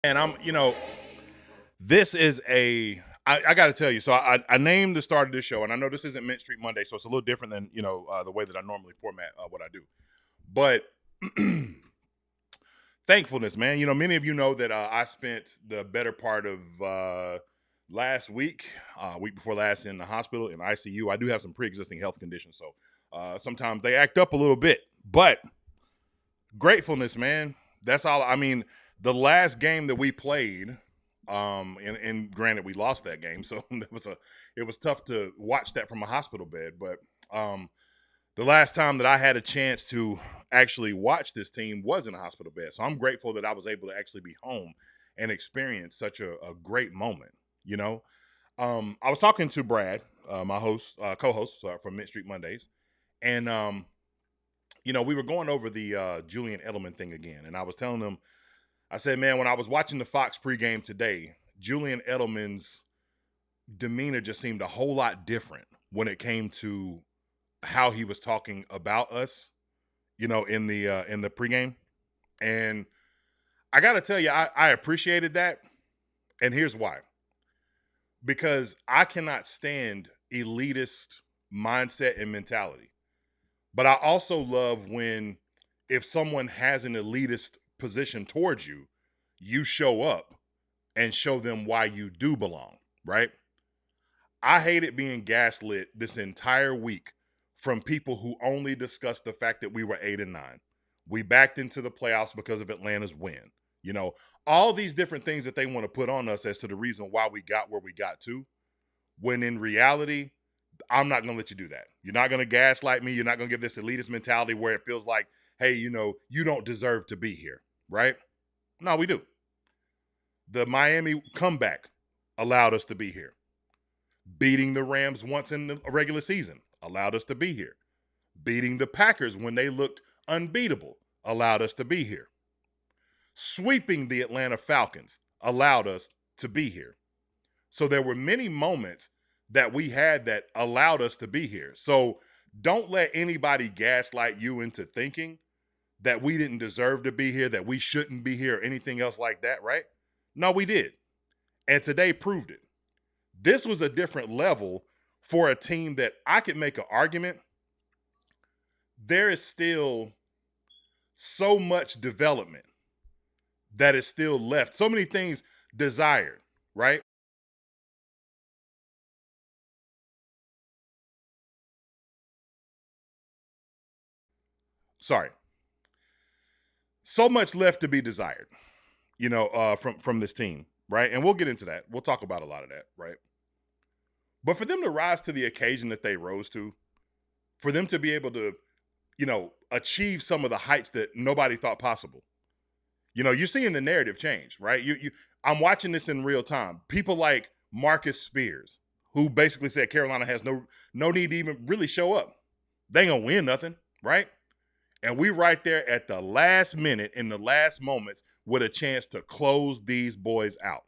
And this is I got to tell you. So I named the start of this show, and I know this isn't Mint Street Monday, so it's a little different than the way that I normally format what I do. But thankfulness, man. Many of you know that I spent the better part of last week before last, in the hospital in ICU. I do have some pre-existing health conditions, so sometimes they act up a little bit. But gratefulness, man. That's all. I mean, the last game that we played, and granted we lost that game, so it was tough to watch that from a hospital bed. But the last time that I had a chance to actually watch this team was in a hospital bed. So I'm grateful that I was able to actually be home and experience such a great moment. You know, I was talking to Brad, my co-host from Mint Street Mondays, and we were going over the Julian Edelman thing again, and I was telling him, I said, man, when I was watching the Fox pregame today, Julian Edelman's demeanor just seemed a whole lot different when it came to how he was talking about us, in the pregame. And I got to tell you, I appreciated that, and here's why: because I cannot stand elitist mindset and mentality. But I also love when, if someone has an elitist position towards you, you show up and show them why you do belong, right? I hated being gaslit this entire week from people who only discussed the fact that we were 8-9. We backed into the playoffs because of Atlanta's win. All these different things that they want to put on us as to the reason why we got where we got to, when in reality, I'm not going to let you do that. You're not going to gaslight me. You're not going to give this elitist mentality where it feels like, hey, you don't deserve to be here, right? No, we do. The Miami comeback allowed us to be here. Beating the Rams once in the regular season allowed us to be here. Beating the Packers when they looked unbeatable allowed us to be here. Sweeping the Atlanta Falcons allowed us to be here. So there were many moments that we had that allowed us to be here. So don't let anybody gaslight you into thinking that we didn't deserve to be here, that we shouldn't be here, or anything else like that, right? No, we did. And today proved it. This was a different level for a team that I could make an argument. There is still so much development that is still left. So many things desired, right? Sorry. So much left to be desired, from this team, right? And we'll get into that. We'll talk about a lot of that, right? But for them to rise to the occasion that they rose to, for them to be able to, achieve some of the heights that nobody thought possible. You're seeing the narrative change, right? I'm watching this in real time. People like Marcus Spears, who basically said Carolina has no need to even really show up. They ain't gonna win nothing, right? And we right there at the last minute, in the last moments, with a chance to close these boys out.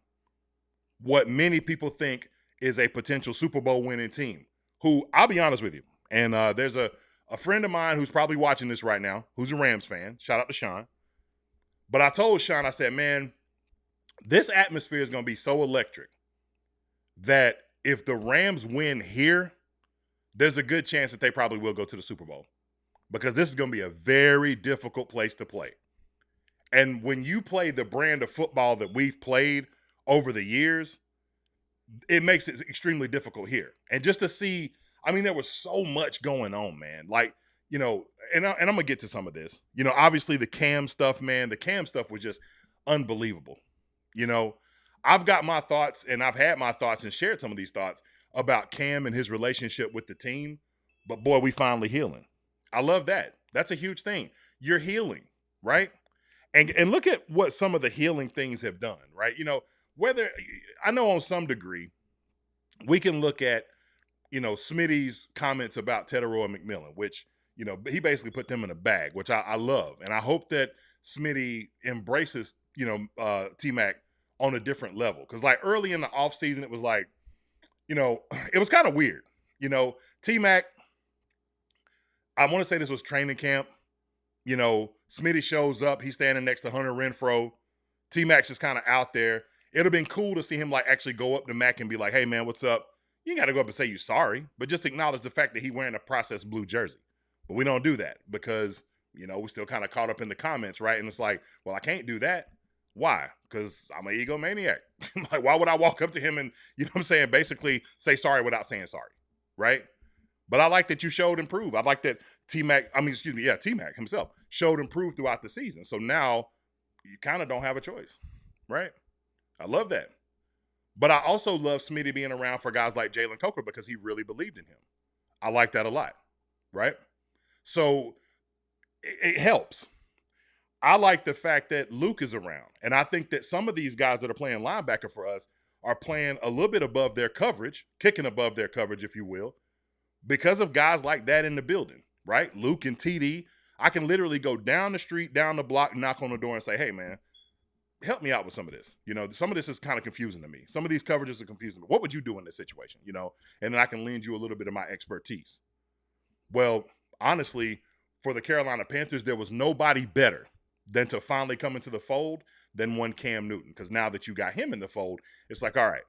What many people think is a potential Super Bowl winning team, who, I'll be honest with you, and there's a friend of mine who's probably watching this right now, who's a Rams fan. Shout out to Sean. But I told Sean, I said, man, this atmosphere is going to be so electric that if the Rams win here, there's a good chance that they probably will go to the Super Bowl, because this is going to be a very difficult place to play. And when you play the brand of football that we've played over the years, it makes it extremely difficult here. And just to see, I mean, there was so much going on, man. Like, and I'm going to get to some of this. Obviously the Cam stuff, man, the Cam stuff was just unbelievable. I've got my thoughts, and I've had my thoughts and shared some of these thoughts about Cam and his relationship with the team. But boy, we finally healing. I love that. That's a huge thing. You're healing, right? And look at what some of the healing things have done, right? Whether, I know on some degree we can look at, Smitty's comments about Tedero and McMillan, which, he basically put them in a bag, which I love. And I hope that Smitty embraces, T-Mac on a different level. Because like early in the offseason, it was like, it was kind of weird. T-Mac, I want to say this was training camp. Smitty shows up. He's standing next to Hunter Renfro. T-Mac's just kind of out there. It'd have been cool to see him like actually go up to Mac and be like, hey man, what's up? You got to go up and say you sorry, but just acknowledge the fact that he wearing a processed blue jersey. But we don't do that because, we're still kind of caught up in the comments, right? And it's like, well, I can't do that. Why? Because I'm an egomaniac. Like, why would I walk up to him and, basically say sorry without saying sorry, right? But I like that you showed improve. I like that T-Mac himself showed improve throughout the season. So now you kind of don't have a choice, right? I love that. But I also love Smitty being around for guys like Jalen Coker because he really believed in him. I like that a lot, right? So it helps. I like the fact that Luke is around. And I think that some of these guys that are playing linebacker for us are playing a little bit above their coverage, kicking above their coverage, if you will, because of guys like that in the building, right? Luke and TD, I can literally go down the street, down the block, knock on the door and say, hey, man, help me out with some of this. Some of this is kind of confusing to me. Some of these coverages are confusing me. What would you do in this situation? And then I can lend you a little bit of my expertise. Well, honestly, for the Carolina Panthers, there was nobody better than to finally come into the fold than one Cam Newton. Because now that you got him in the fold, it's like, all right.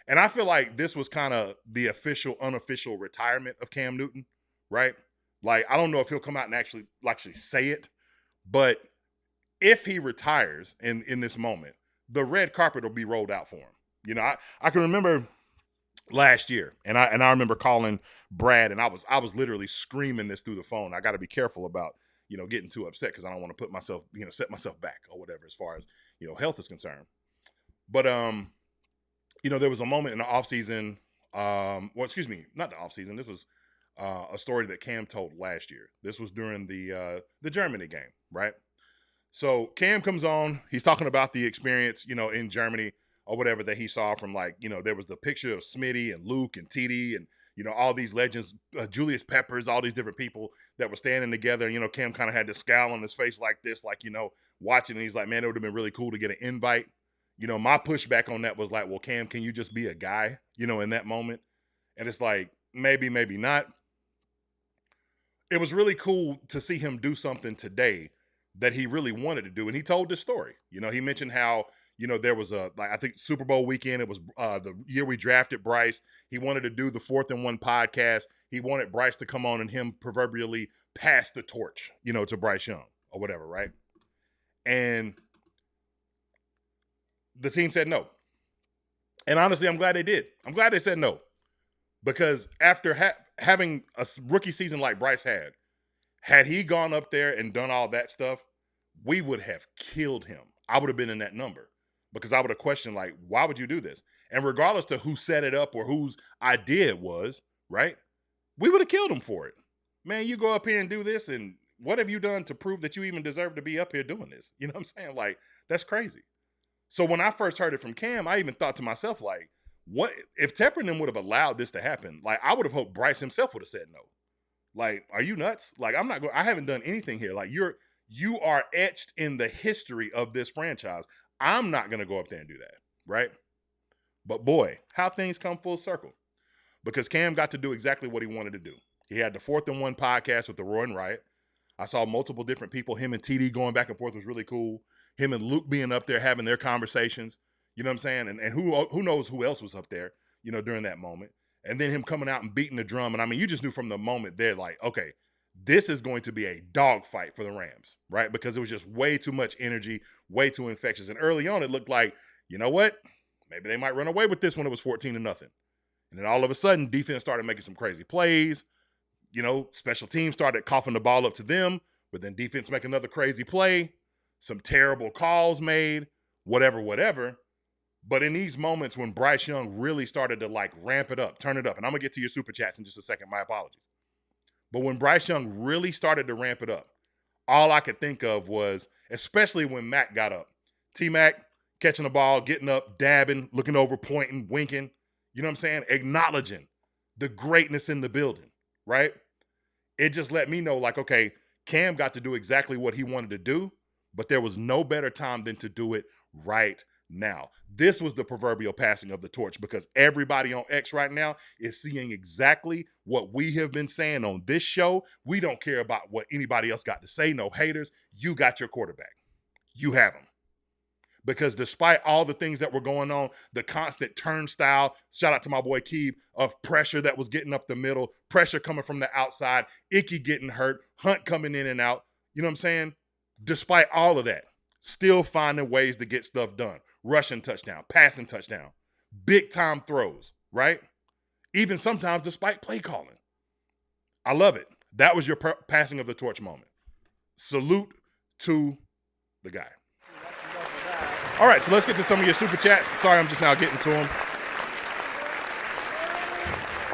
And I feel like this was kind of the official, unofficial retirement of Cam Newton, right? Like, I don't know if he'll come out and actually say it, but if he retires in this moment, the red carpet will be rolled out for him. I can remember last year, and I remember calling Brad, and I was literally screaming this through the phone. I got to be careful about getting too upset because I don't want to put myself set myself back or whatever as far as health is concerned. But there was a moment in the offseason. Not the offseason. This was a story that Cam told last year. This was during the Germany game, right? So Cam comes on. He's talking about the experience, in Germany or whatever that he saw from there was the picture of Smitty and Luke and TD and, all these legends, Julius Peppers, all these different people that were standing together. Cam kind of had this scowl on his face like this, watching. And he's like, man, it would have been really cool to get an invite. My pushback on that was like, well, Cam, can you just be a guy, in that moment? And it's like, maybe, maybe not. It was really cool to see him do something today that he really wanted to do. And he told this story. He mentioned how, there was I think Super Bowl weekend. It was the year we drafted Bryce. He wanted to do the 4th and 1 podcast. He wanted Bryce to come on and him proverbially pass the torch, to Bryce Young or whatever, right? And the team said no. And honestly, I'm glad they did. I'm glad they said no. Because after having a rookie season like Bryce had he gone up there and done all that stuff, we would have killed him. I would have been in that number because I would have questioned, like, why would you do this? And regardless to who set it up or whose idea it was, right, we would have killed him for it. Man, you go up here and do this, and what have you done to prove that you even deserve to be up here doing this? You know what I'm saying? Like, that's crazy. So when I first heard it from Cam, I even thought to myself, like, what if Tepper and them would have allowed this to happen? Like, I would have hoped Bryce himself would have said no. Like, are you nuts? Like, I haven't done anything here. Like, you are etched in the history of this franchise. I'm not going to go up there and do that, right? But boy, how things come full circle. Because Cam got to do exactly what he wanted to do. He had the 4th and 1 podcast with the Roy and Riot. I saw multiple different people. Him and TD going back and forth was really cool. Him and Luke being up there having their conversations. You know what I'm saying? And who knows who else was up there, during that moment. And then him coming out and beating the drum. And I mean, you just knew from the moment there, like, okay, this is going to be a dogfight for the Rams, right? Because it was just way too much energy, way too infectious. And early on, it looked like, you know what? Maybe they might run away with this when it was 14-0. And then all of a sudden, defense started making some crazy plays. Special teams started coughing the ball up to them, but then defense make another crazy play, some terrible calls made, whatever. But in these moments when Bryce Young really started to ramp it up, turn it up, and I'm going to get to your super chats in just a second, my apologies. But when Bryce Young really started to ramp it up, all I could think of was, especially when Mac got up, T-Mac catching the ball, getting up, dabbing, looking over, pointing, winking, you know what I'm saying? Acknowledging the greatness in the building, right? It just let me know, like, okay, Cam got to do exactly what he wanted to do, but there was no better time than to do it right now. This was the proverbial passing of the torch because everybody on X right now is seeing exactly what we have been saying on this show. We don't care about what anybody else got to say. No haters. You got your quarterback. You have him. Because despite all the things that were going on, the constant turnstile, shout out to my boy Keeb, of pressure that was getting up the middle, pressure coming from the outside, Icky getting hurt, Hunt coming in and out. You know what I'm saying? Despite all of that, still finding ways to get stuff done. Rushing touchdown, passing touchdown, big time throws, right? Even sometimes despite play calling. I love it. That was your passing of the torch moment. Salute to the guy. All right, so let's get to some of your super chats. Sorry, I'm just now getting to them.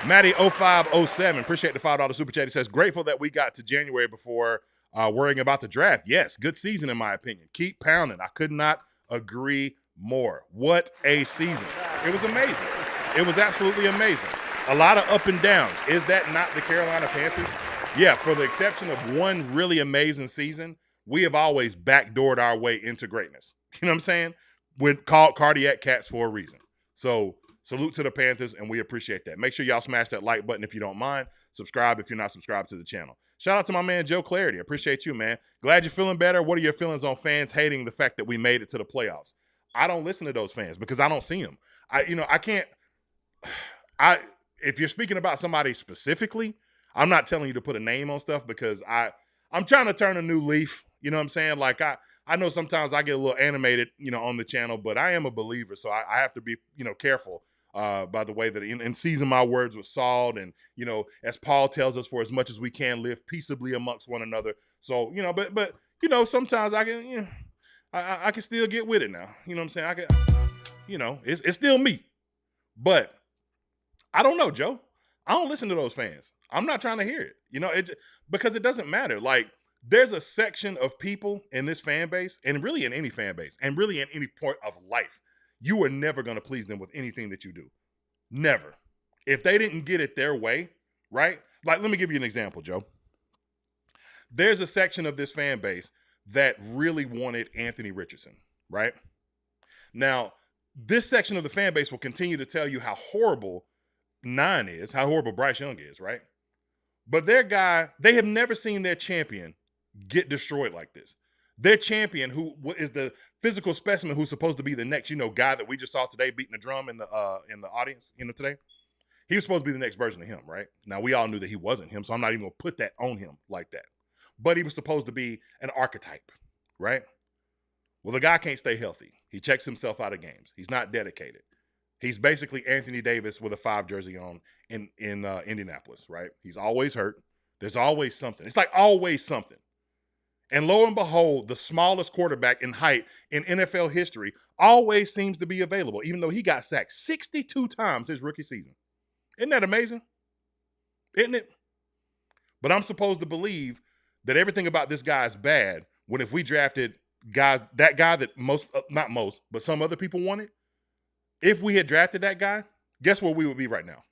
Matty0507, appreciate the $5 super chat. He says, grateful that we got to January before worrying about the draft. Yes, good season in my opinion. Keep pounding. I could not agree more. What a season. It was amazing. It was absolutely amazing. A lot of up and downs. Is that not the Carolina Panthers? Yeah, for the exception of one really amazing season, we have always backdoored our way into greatness. You know what I'm saying? We're called cardiac cats for a reason. So salute to the Panthers, and we appreciate that. Make sure y'all smash that like button if you don't mind. Subscribe if you're not subscribed to the channel. Shout out to my man, Joe Clarity. Appreciate you, man. Glad you're feeling better. What are your feelings on fans hating the fact that we made it to the playoffs? I don't listen to those fans because I don't see them. If you're speaking about somebody specifically, I'm not telling you to put a name on stuff because I'm trying to turn a new leaf. You know what I'm saying? Like I know sometimes I get a little animated, on the channel, but I am a believer. So I have to be, careful by the way that in season my words with salt. And, as Paul tells us, for as much as we can live peaceably amongst one another. So, but sometimes I can, I can still get with it now. You know what I'm saying? I can, it's still me. But I don't know, Joe. I don't listen to those fans. I'm not trying to hear it, because it doesn't matter. Like, there's a section of people in this fan base, and really in any fan base, and really in any point of life, you are never going to please them with anything that you do. Never. If they didn't get it their way, right? Like, let me give you an example, Joe. There's a section of this fan base that really wanted Anthony Richardson, right? Now, this section of the fan base will continue to tell you how horrible Nine is, how horrible Bryce Young is, right? But their guy, they have never seen their champion get destroyed like this. Their champion, who is the physical specimen who's supposed to be the next, guy that we just saw today beating the drum in the audience, today. He was supposed to be the next version of him, right? Now, we all knew that he wasn't him, so I'm not even going to put that on him like that. But he was supposed to be an archetype, right? Well, the guy can't stay healthy. He checks himself out of games. He's not dedicated. He's basically Anthony Davis with a 5 jersey on in Indianapolis, right? He's always hurt. There's always something. It's like always something. And lo and behold, the smallest quarterback in height in NFL history always seems to be available, even though he got sacked 62 times his rookie season. Isn't that amazing? Isn't it? But I'm supposed to believe that everything about this guy is bad when if we drafted that guy that not most, but some other people wanted, if we had drafted that guy, guess where we would be right now?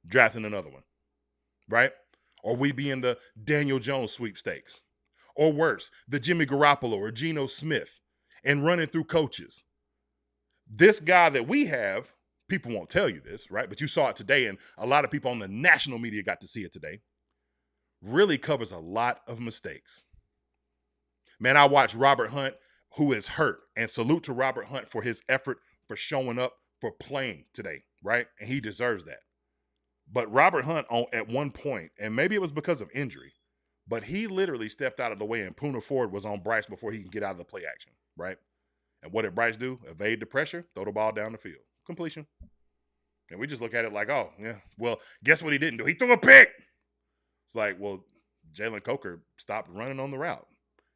Drafting another one, right? Or we'd be in the Daniel Jones sweepstakes. Or worse, the Jimmy Garoppolo or Geno Smith, and running through coaches. This guy that we have, people won't tell you this, right? But you saw it today, and a lot of people on the national media got to see it today. Really covers a lot of mistakes. Man, I watched Robert Hunt, who is hurt, and salute to Robert Hunt for his effort, for showing up, for playing today, right? And he deserves that. But Robert Hunt, at one point, and maybe it was because of injury, but he literally stepped out of the way and Poona Ford was on Bryce before he can get out of the play action, right? And what did Bryce do? Evade the pressure, throw the ball down the field. Completion. And we just look at it like, oh, yeah. Well, guess what he didn't do? He threw a pick. It's like, well, Jalen Coker stopped running on the route.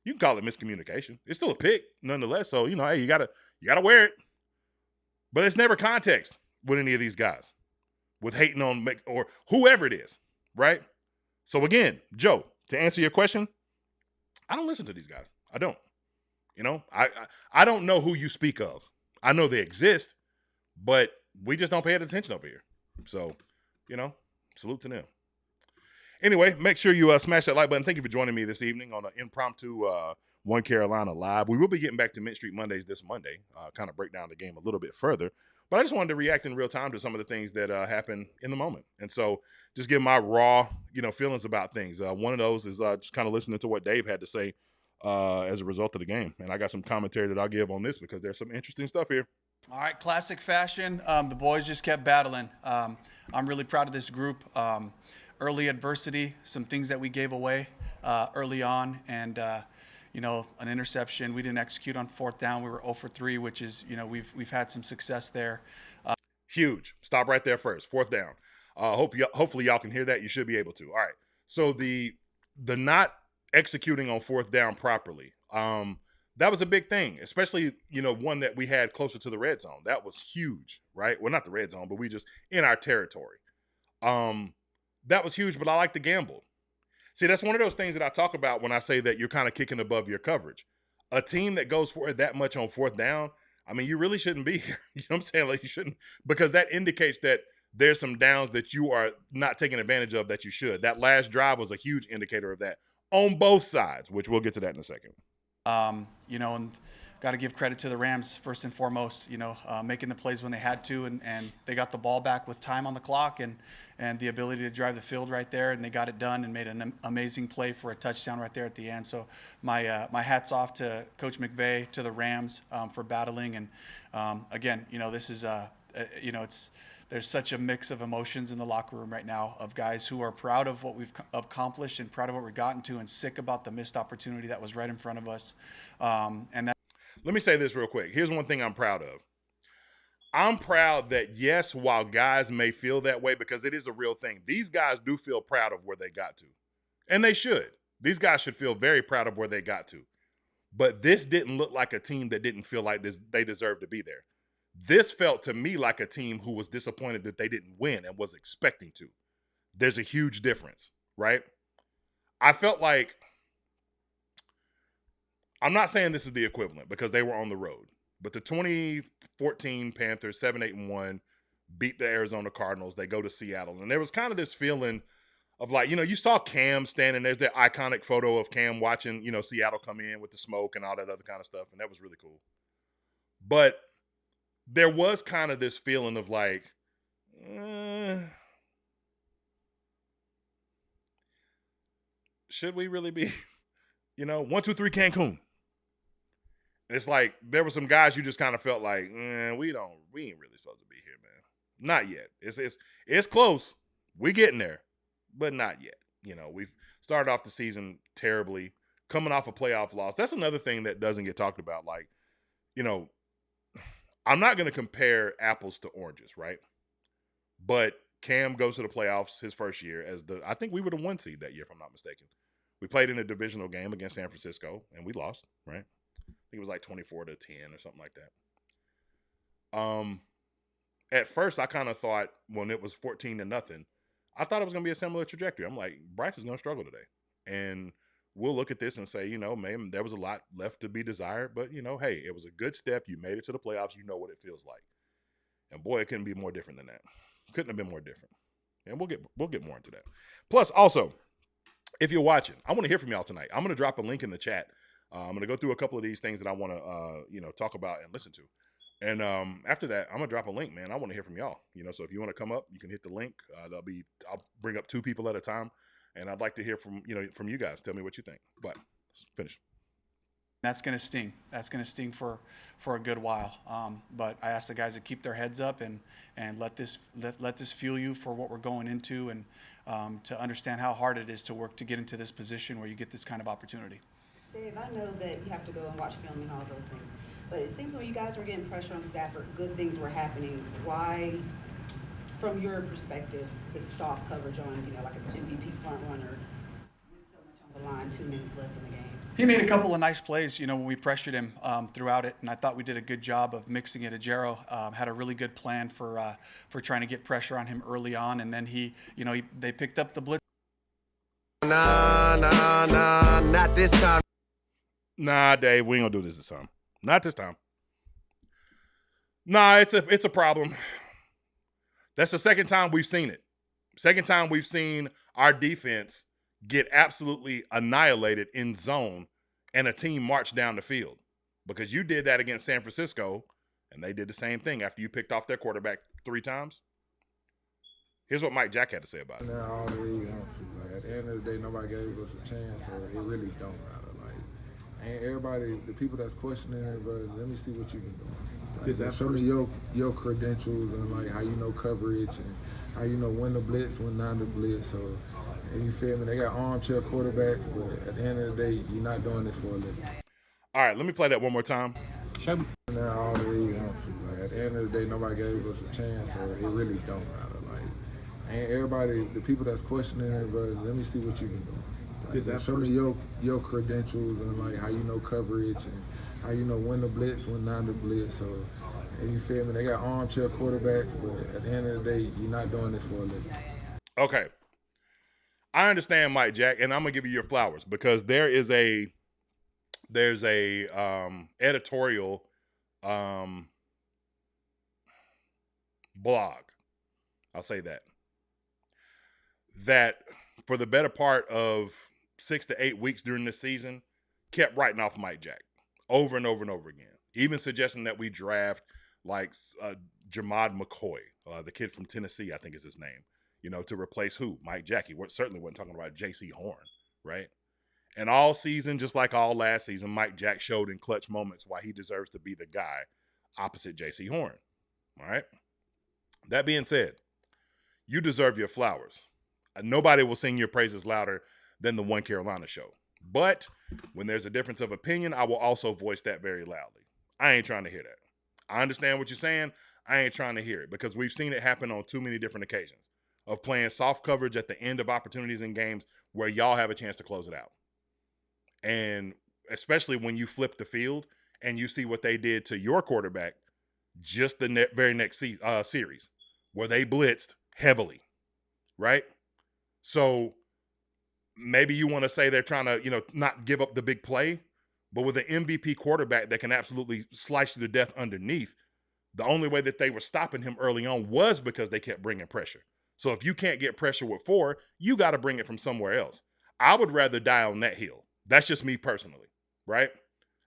You can call it miscommunication. It's still a pick, nonetheless. So, hey, you gotta wear it. But it's never context with any of these guys, with hating on or whoever it is, right? So again, Joe, to answer your question, I don't listen to these guys. I don't. I don't know who you speak of. I know they exist, but we just don't pay attention over here. So, salute to them. Anyway, make sure you smash that like button. Thank you for joining me this evening on an impromptu One Carolina Live. We will be getting back to Mint Street Mondays this Monday, kind of break down the game a little bit further. But I just wanted to react in real time to some of the things that happen in the moment. And so just give my raw, feelings about things. One of those is just kind of listening to what Dave had to say as a result of the game. And I got some commentary that I'll give on this because there's some interesting stuff here. All right, classic fashion. The boys just kept battling. I'm really proud of this group. Early adversity, some things that we gave away early on, and an interception. We didn't execute on fourth down. We were 0 for 3, which is, we've had some success there. Huge. Stop right there first. Fourth down. Hopefully y'all can hear that. You should be able to. All right. So the not executing on fourth down properly. That was a big thing, especially, one that we had closer to the red zone. That was huge, right? Well, not the red zone, but we just in our territory. That was huge, but I like the gamble. See, that's one of those things that I talk about when I say that you're kind of kicking above your coverage. A team that goes for it that much on fourth down, I mean, you really shouldn't be here. You know what I'm saying? Like, you shouldn't, because that indicates that there's some downs that you are not taking advantage of that you should. That last drive was a huge indicator of that on both sides, which we'll get to that in a second. And got to give credit to the Rams first and foremost, making the plays when they had to, and they got the ball back with time on the clock and the ability to drive the field right there, and they got it done and made an amazing play for a touchdown right there at the end. So my hats off to Coach McVay, to the Rams for battling, and again, this is there's such a mix of emotions in the locker room right now of guys who are proud of what we've accomplished and proud of what we've gotten to, and sick about the missed opportunity that was right in front of us. Let me say this real quick. Here's one thing I'm proud of. I'm proud that, yes, while guys may feel that way, because it is a real thing, these guys do feel proud of where they got to. And they should. These guys should feel very proud of where they got to. But this didn't look like a team that didn't feel like they deserved to be there. This felt to me like a team who was disappointed that they didn't win and was expecting to. There's a huge difference, right? I felt like, I'm not saying this is the equivalent because they were on the road, but the 2014 Panthers, 7-8-1, beat the Arizona Cardinals. They go to Seattle. And there was kind of this feeling of like, you saw Cam standing. There's that iconic photo of Cam watching, Seattle come in with the smoke and all that other kind of stuff. And that was really cool. But there was kind of this feeling of like, should we really be, 1, 2, 3 Cancun? It's like there were some guys you just kind of felt like, we ain't really supposed to be here, man. Not yet. It's close. We getting there, but not yet. We've started off the season terribly, coming off a playoff loss. That's another thing that doesn't get talked about. Like, I'm not going to compare apples to oranges, right? But Cam goes to the playoffs his first year I think we were the 1 seed that year, if I'm not mistaken. We played in a divisional game against San Francisco, and we lost, right? I think it was like 24-10 or something like that. At first, I kind of thought when it was 14-0, I thought it was going to be a similar trajectory. I'm like, Bryce is going to struggle today. And we'll look at this and say, maybe there was a lot left to be desired, but, hey, it was a good step. You made it to the playoffs. You know what it feels like. And boy, it couldn't be more different than that. Couldn't have been more different. And we'll get more into that. Plus, also, if you're watching, I want to hear from y'all tonight. I'm going to drop a link in the chat. I'm going to go through a couple of these things that I want to, talk about and listen to. And after that, I'm going to drop a link, man. I want to hear from y'all. So if you want to come up, you can hit the link. I'll bring up 2 people at a time. And I'd like to hear from you guys. Tell me what you think. But let's finish. That's going to sting. That's going to sting for a good while. But I ask the guys to keep their heads up and let this fuel you for what we're going into, and to understand how hard it is to work to get into this position where you get this kind of opportunity. Dave, I know that you have to go and watch film and all those things, but it seems when you guys were getting pressure on Stafford, good things were happening. Why, from your perspective, this soft coverage on, like an MVP front runner with so much on the line, 2 minutes left in the game? He made a couple of nice plays, when we pressured him throughout it, and I thought we did a good job of mixing it. Ejiro had a really good plan for trying to get pressure on him early on, and then they picked up the blitz. Nah, not this time. Nah, Dave, we ain't gonna do this time. Not this time. Nah, it's a problem. That's the second time we've seen it. Second time we've seen our defense get absolutely annihilated in zone and a team march down the field. Because you did that against San Francisco, and they did the same thing after you picked off their quarterback 3 times. Here's what Mike Jack had to say about it. Now all the way you want to. Like, at the end of the day, nobody gave us a chance, so it really don't matter. Like, Ain't everybody, the people that's questioning it, but let me see what you can do. Did that Show me your credentials and like how you know coverage and how you know when to blitz, when not to blitz. So, and you feel me? They got armchair quarterbacks, but at the end of the day, you're not doing this for a living. All right, let me play that one more time. Show me. Now all the way you want to. Like at the end of the day, nobody gave us a chance, so it really don't matter. Like, ain't everybody, the people that's questioning it, but let me see what you can do. Did that Show me your credentials and like how you know coverage and how you know when to blitz, when not to blitz. So, and you feel me? They got armchair quarterbacks, but at the end of the day, you're not doing this for a living. Okay. I understand, Mike Jack, and I'm gonna give you your flowers because there's a editorial blog. I'll say that for the better part of 6 to 8 weeks during this season kept writing off Mike Jack over and over and over again, even suggesting that we draft like Jamad McCoy, the kid from Tennessee, I think is his name, to replace who? Mike Jack. He certainly wasn't talking about J.C. Horn, right? And all season, just like all last season, Mike Jack showed in clutch moments why he deserves to be the guy opposite J.C. Horn, all right? That being said, you deserve your flowers. Nobody will sing your praises louder than the One Carolina Show. But when there's a difference of opinion, I will also voice that very loudly. I ain't trying to hear that. I understand what you're saying. I ain't trying to hear it because we've seen it happen on too many different occasions of playing soft coverage at the end of opportunities in games where y'all have a chance to close it out. And especially when you flip the field and you see what they did to your quarterback just the very next series where they blitzed heavily, right? So maybe you want to say they're trying to, not give up the big play, but with an MVP quarterback that can absolutely slice you to death underneath, the only way that they were stopping him early on was because they kept bringing pressure. So if you can't get pressure with 4, you got to bring it from somewhere else. I would rather die on that hill. That's just me personally, right?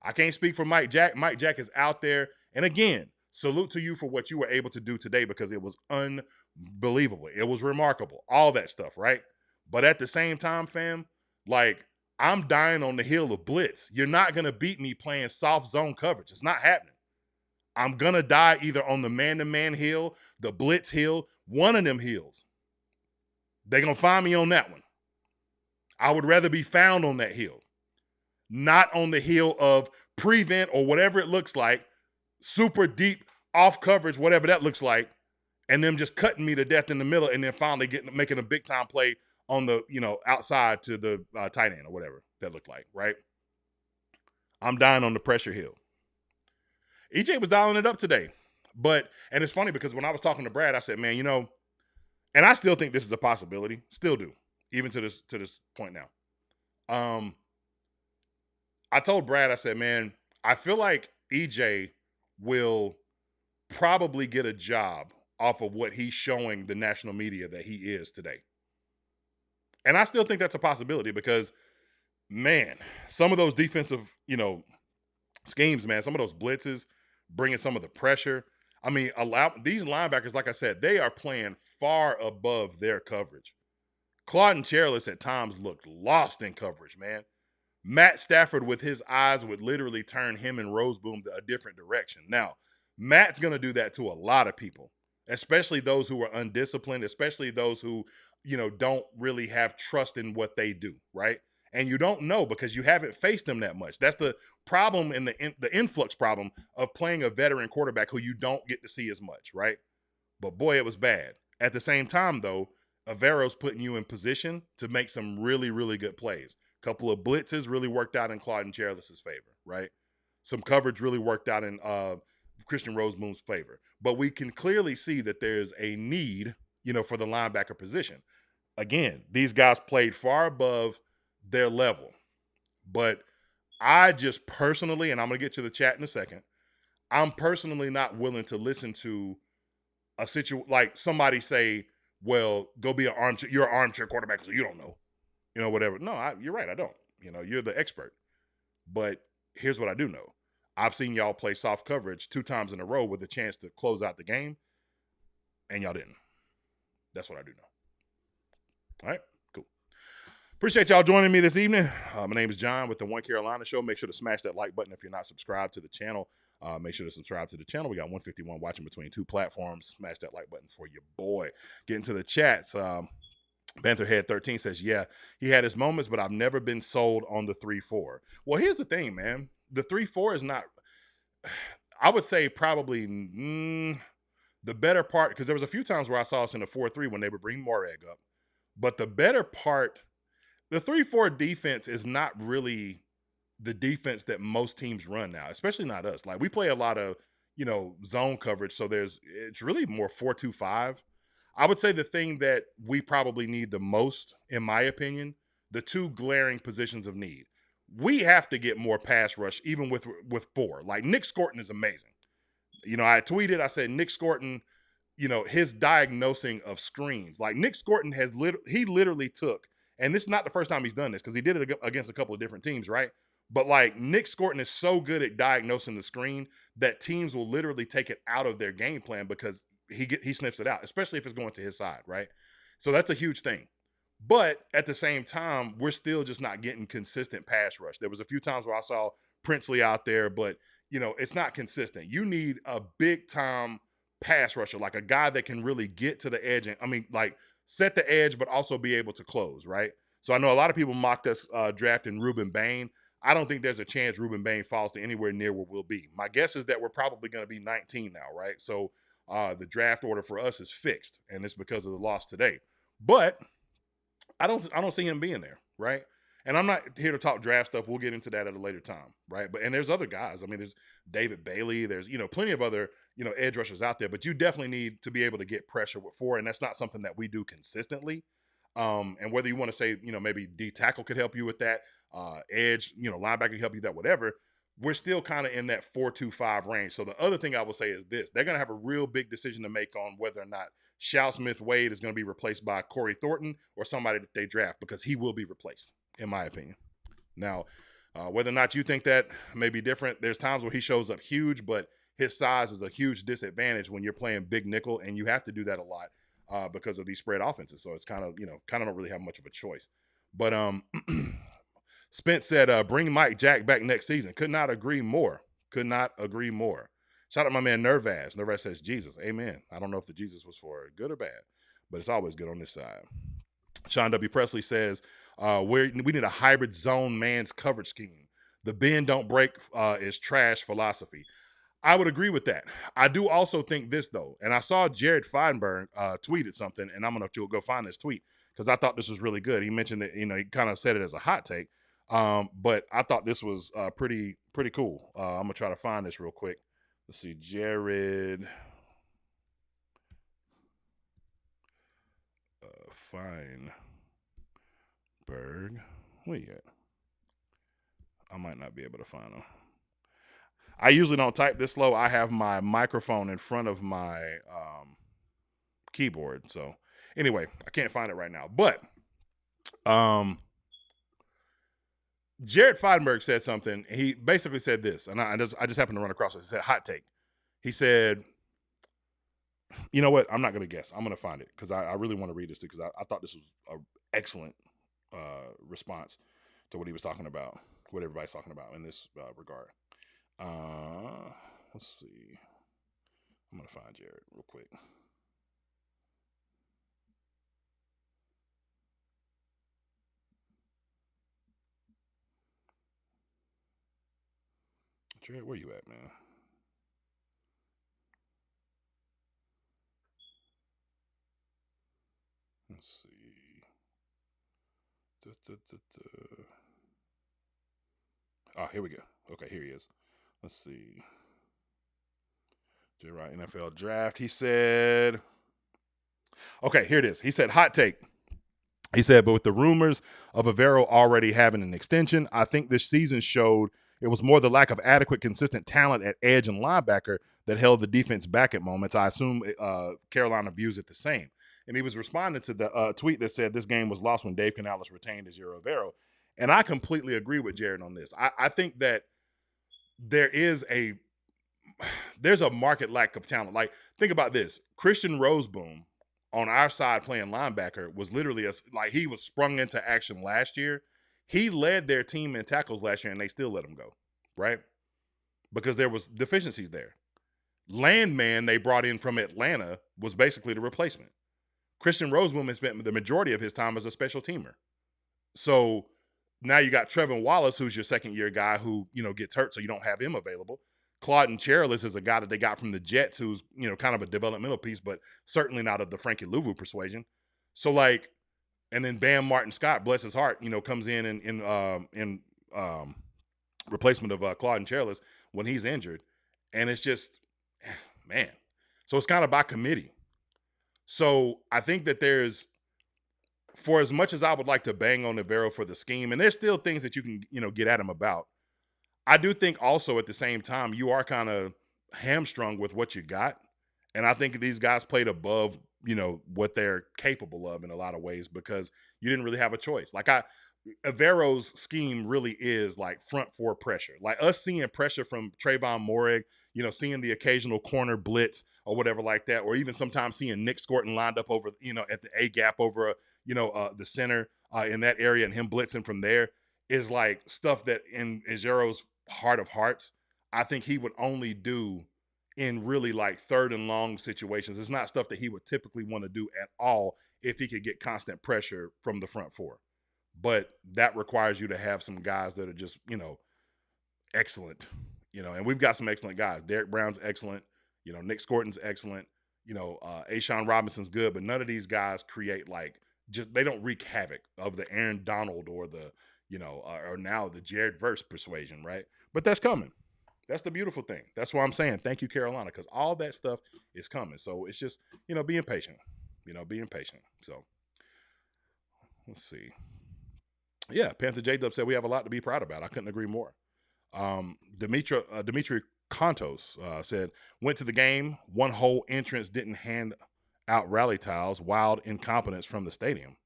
I can't speak for Mike Jack. Mike Jack is out there. And again, salute to you for what you were able to do today because it was unbelievable. It was remarkable. All that stuff, right? But at the same time, fam, like I'm dying on the hill of blitz. You're not going to beat me playing soft zone coverage. It's not happening. I'm going to die either on the man-to-man hill, the blitz hill, one of them hills. They're going to find me on that one. I would rather be found on that hill, not on the hill of prevent or whatever it looks like, super deep off coverage, whatever that looks like, and them just cutting me to death in the middle and then finally making a big time play on the, outside to the tight end or whatever that looked like, right? I'm dying on the pressure hill. EJ was dialing it up today. And it's funny because when I was talking to Brad, I said, man, and I still think this is a possibility. Still do, even to this point now. I told Brad, I said, man, I feel like EJ will probably get a job off of what he's showing the national media that he is today. And I still think that's a possibility because, man, some of those defensive, schemes, man, some of those blitzes, bringing some of the pressure. I mean, these linebackers, like I said, they are playing far above their coverage. Claudin Cherlis at times looked lost in coverage, man. Matt Stafford with his eyes would literally turn him and Roseboom a different direction. Now, Matt's going to do that to a lot of people, especially those who are undisciplined, especially those who, don't really have trust in what they do, right? And you don't know because you haven't faced them that much. That's the problem in the influx problem of playing a veteran quarterback who you don't get to see as much, right? But boy, it was bad. At the same time, though, Avero's putting you in position to make some really, really good plays. A couple of blitzes really worked out in Claudin Cherlis' favor, right? Some coverage really worked out in Christian Roseboom's favor. But we can clearly see that there's a need, for the linebacker position. Again, these guys played far above their level. But I just personally, and I'm going to get to the chat in a second, I'm personally not willing to listen to a situation like somebody say, well, go be you're an armchair quarterback, so you don't know, whatever. No, you're right. I don't. You're the expert. But here's what I do know. I've seen y'all play soft coverage 2 times in a row with a chance to close out the game, and y'all didn't. That's what I do know. All right, cool. Appreciate y'all joining me this evening. My name is John with the One Carolina Show. Make sure to smash that like button if you're not subscribed to the channel. Make sure to subscribe to the channel. We got 151 watching between two platforms. Smash that like button for your boy. Get into the chats. Bantherhead13 says, yeah, he had his moments, but I've never been sold on the 3-4. Well, here's the thing, man. The 3-4 is not, I would say probably the better part, because there was a few times where I saw us in the 4-3 when they would bring Moreg up. But the better part, the 3-4 defense is not really the defense that most teams run now, especially not us. Like, we play a lot of, zone coverage. So it's really more 4-2-5. I would say the thing that we probably need the most, in my opinion, the two glaring positions of need. We have to get more pass rush, even with 4. Like, Nick Scorton is amazing. I tweeted, I said, Nick Scorton, his diagnosing of screens. Like, Nick Scorton he literally took, and this is not the first time he's done this, because he did it against a couple of different teams, right? But, like, Nick Scorton is so good at diagnosing the screen that teams will literally take it out of their game plan because he sniffs it out, especially if it's going to his side, right? So that's a huge thing. But at the same time, we're still just not getting consistent pass rush. There was a few times where I saw Princely out there, but, it's not consistent. You need a big-time pass rusher, like a guy that can really get to the edge and, set the edge, but also be able to close, right? So I know a lot of people mocked us drafting Ruben Bain. I don't think there's a chance Ruben Bain falls to anywhere near where we'll be. My guess is that we're probably going to be 19 now, right? So the draft order for us is fixed, and it's because of the loss today. But I don't see him being there, right? And I'm not here to talk draft stuff. We'll get into that at a later time, right? And there's other guys. I mean, there's David Bailey. There's, plenty of other, edge rushers out there. But you definitely need to be able to get pressure with 4, and that's not something that we do consistently. And whether you want to say, maybe D tackle could help you with that, edge, linebacker could help you with that, whatever. We're still kind of in that 4-2-5 range. So the other thing I will say is this: they're going to have a real big decision to make on whether or not Shao Smith-Wade is going to be replaced by Corey Thornton or somebody that they draft, because he will be replaced, in my opinion. Now, whether or not you think that may be different, there's times where he shows up huge, but his size is a huge disadvantage when you're playing big nickel, and you have to do that a lot because of these spread offenses. So it's kind of don't really have much of a choice. But Spence said, bring Mike Jack back next season. Could not agree more. Could not agree more. Shout out my man Nervaz. Nervaz says, Jesus. Amen. I don't know if the Jesus was for good or bad, but it's always good on this side. Sean W. Presley says, we need a hybrid zone man's coverage scheme. The bend don't break is trash philosophy. I would agree with that. I do also think this, though, and I saw Jared Feinberg tweeted something, and I'm going to go find this tweet because I thought this was really good. He mentioned that, he kind of said it as a hot take, but I thought this was pretty cool. I'm going to try to find this real quick. Let's see, Jared Feinberg. Where you at? I might not be able to find him. I usually don't type this slow. I have my microphone in front of my keyboard. So anyway, I can't find it right now. But Jared Feinberg said something. He basically said this, and I just happened to run across it. He said, hot take. He said, you know what? I'm not going to guess. I'm going to find it because I really want to read this because I thought this was an excellent response to what he was talking about, what everybody's talking about in this regard. Let's see. I'm going to find Jared real quick. Jared, where you at, man? Let's see. Oh, here we go. Okay, here he is. Let's see. J-Rod NFL draft. He said, okay, here it is. He said, hot take. He said, but with the rumors of Avero already having an extension, I think this season showed it was more the lack of adequate, consistent talent at edge and linebacker that held the defense back at moments. I assume Carolina views it the same. And he was responding to the tweet that said this game was lost when Dave Canales retained as your Avero. And I completely agree with Jared on this. I think that there's a market lack of talent. Like, think about this. Christian Roseboom on our side playing linebacker was literally like he was sprung into action last year. He led their team in tackles last year, and they still let him go, right? Because there was deficiencies there. Landman they brought in from Atlanta was basically the replacement. Christian Roseboom has spent the majority of his time as a special teamer. So now you got Trevin Wallace, who's your second-year guy who, gets hurt, so you don't have him available. Claudin Cherilus is a guy that they got from the Jets who's, kind of a developmental piece, but certainly not of the Frankie Louvu persuasion. So, and then Bam Martin Scott, bless his heart, comes in replacement of Claudin Cherilus when he's injured. And it's just, man. So it's kind of by committee. So I think that for as much as I would like to bang on Evero for the scheme, and there's still things that you can, get at him about, I do think also at the same time, you are kind of hamstrung with what you got. And I think these guys played above, what they're capable of in a lot of ways because you didn't really have a choice. Avero's scheme really is like front four pressure. Like us seeing pressure from Trayvon Morig, seeing the occasional corner blitz or whatever like that, or even sometimes seeing Nick Scorton lined up over, at the A gap over, the center in that area and him blitzing from there is like stuff that in Agero's heart of hearts, I think he would only do in really like third and long situations. It's not stuff that he would typically want to do at all if he could get constant pressure from the front four. But that requires you to have some guys that are just, excellent, and we've got some excellent guys. Derek Brown's excellent. Nick Scorton's excellent. Ashawn Robinson's good, but none of these guys create they don't wreak havoc of the Aaron Donald or the, or now the Jared Verse persuasion, right? But that's coming. That's the beautiful thing. That's why I'm saying thank you, Carolina, because all that stuff is coming. So it's just, being patient, being patient. So let's see. Yeah, Panther J-Dub said we have a lot to be proud about. I couldn't agree more. Dimitri Contos said, went to the game, one whole entrance, didn't hand out rally towels, wild incompetence from the stadium.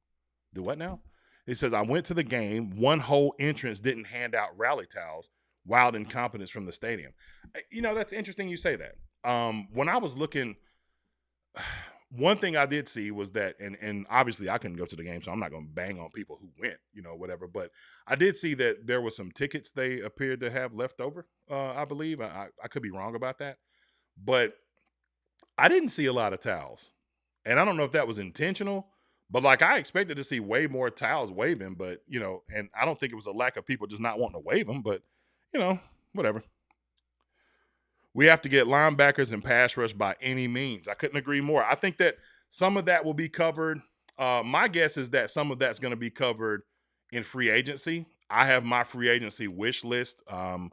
Do what now? He says, I went to the game, one whole entrance, didn't hand out rally towels, wild incompetence from the stadium. That's interesting you say that. When I was looking, one thing I did see was that, and obviously I couldn't go to the game, so I'm not going to bang on people who went, whatever. But I did see that there were some tickets they appeared to have left over, I believe. I could be wrong about that. But I didn't see a lot of towels. And I don't know if that was intentional, but I expected to see way more towels waving, but, and I don't think it was a lack of people just not wanting to wave them, but, whatever. We have to get linebackers and pass rush by any means. I couldn't agree more. I think that some of that will be covered. My guess is that some of that's going to be covered in free agency. I have my free agency wish list. I'm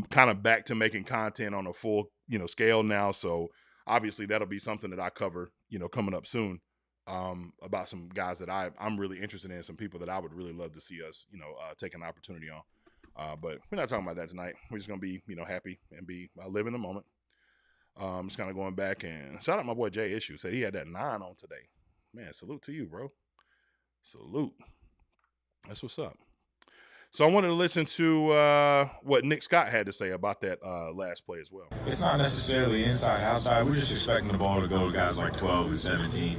kind of back to making content on a full, scale now. So obviously that'll be something that I cover, coming up soon, about some guys that I'm really interested in, some people that I would really love to see us, take an opportunity on. But we're not talking about that tonight. We're just going to be, happy and live in the moment. Just kind of going back and shout out my boy Jay Issue. Said he had that 9 on today. Man, salute to you, bro. Salute. That's what's up. So I wanted to listen to what Nick Scott had to say about that last play as well. It's not necessarily inside, outside. We're just expecting the ball to go to guys like 12 and 17.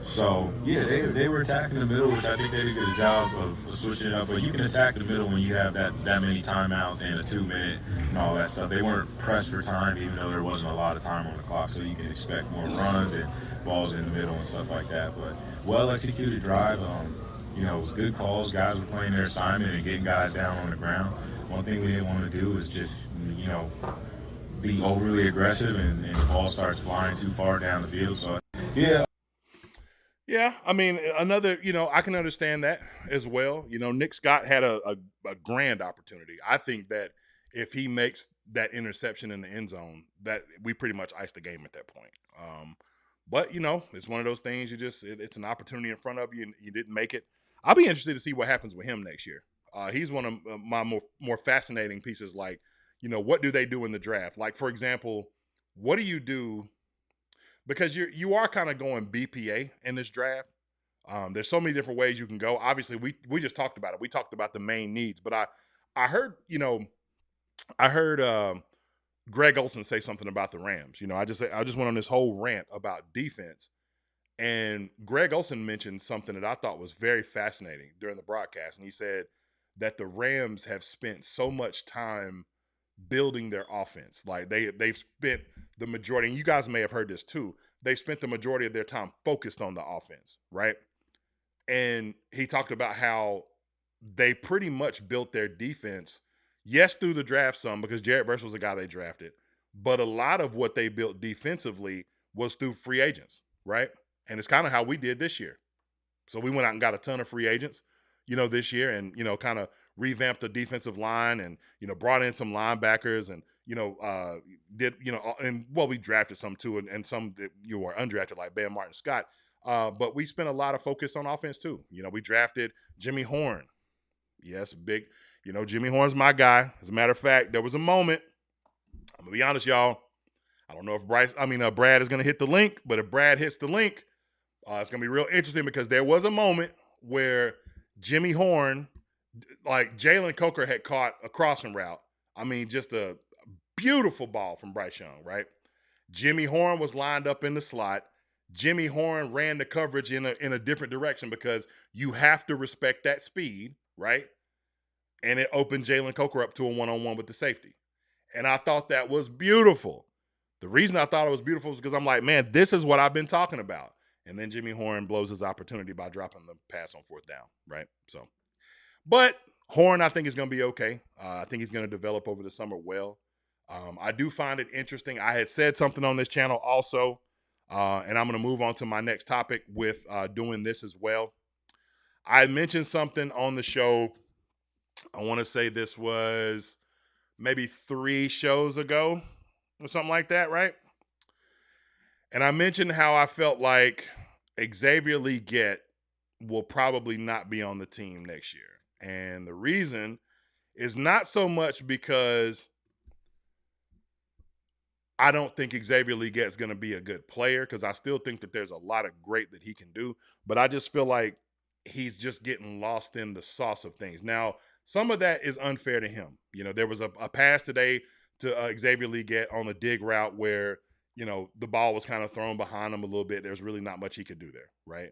So, yeah, they were attacking the middle, which I think they did a good job of switching it up. But you can attack the middle when you have that many timeouts and a 2-minute and all that stuff. They weren't pressed for time, even though there wasn't a lot of time on the clock. So you can expect more runs and balls in the middle and stuff like that. But well-executed drive. It was good calls. Guys were playing their assignment and getting guys down on the ground. One thing we didn't want to do is just, be overly aggressive and the ball starts flying too far down the field. So, yeah. Yeah, I mean, another, I can understand that as well. Nick Scott had a grand opportunity. I think that if he makes that interception in the end zone, that we pretty much ice the game at that point. But, it's one of those things it's an opportunity in front of you and you didn't make it. I'll be interested to see what happens with him next year. He's one of my more fascinating pieces. What do they do in the draft? Like, for example, what do you do? Because you are kind of going BPA in this draft. There's so many different ways you can go. Obviously, we just talked about it. We talked about the main needs, but I heard Greg Olson say something about the Rams. I just went on this whole rant about defense, And Greg Olson mentioned something that I thought was very fascinating during the broadcast. And he said that the Rams have spent so much time building their offense. Like they've spent the majority, and you guys may have heard this too, they spent the majority of their time focused on the offense, right? And he talked about how they pretty much built their defense, yes, through the draft some, because Jared Verse was a guy they drafted, but a lot of what they built defensively was through free agents, right? And it's kind of how we did this year. So we went out and got a ton of free agents, this year, and, kind of revamped the defensive line and, brought in some linebackers and, we drafted some too, and some that you were undrafted like Bam Martin Scott. But we spent a lot of focus on offense too. We drafted Jimmy Horn. Yes, big, Jimmy Horn's my guy. As a matter of fact, there was a moment, I'm gonna be honest, y'all. I don't know if Brad is gonna hit the link, but if Brad hits the link, it's gonna be real interesting because there was a moment where Jimmy Horn, like Jalen Coker had caught a crossing route. Just a beautiful ball from Bryce Young, right? Jimmy Horn was lined up in the slot. Jimmy Horn ran the coverage in a different direction because you have to respect that speed, right? And it opened Jalen Coker up to a one-on-one with the safety. And I thought that was beautiful. The reason I thought it was beautiful is because I'm like, man, this is what I've been talking about. And then Jimmy Horn blows his opportunity by dropping the pass on fourth down, right? So, but Horn, I think, is going to be okay. I think he's going to develop over the summer well. I do find it interesting. I had said something on this channel also, and I'm going to move on to my next topic with doing this as well. I mentioned something on the show. I want to say this was maybe 3 shows ago or something like that, right? And I mentioned how I felt like Xavier Legette will probably not be on the team next year. And the reason is not so much because I don't think Xavier Legette is going to be a good player, because I still think that there's a lot of great that he can do. But I just feel like he's just getting lost in the sauce of things. Now, some of that is unfair to him. There was a pass today to Xavier Legette on a dig route where, the ball was kind of thrown behind him a little bit. There's really not much he could do there, right?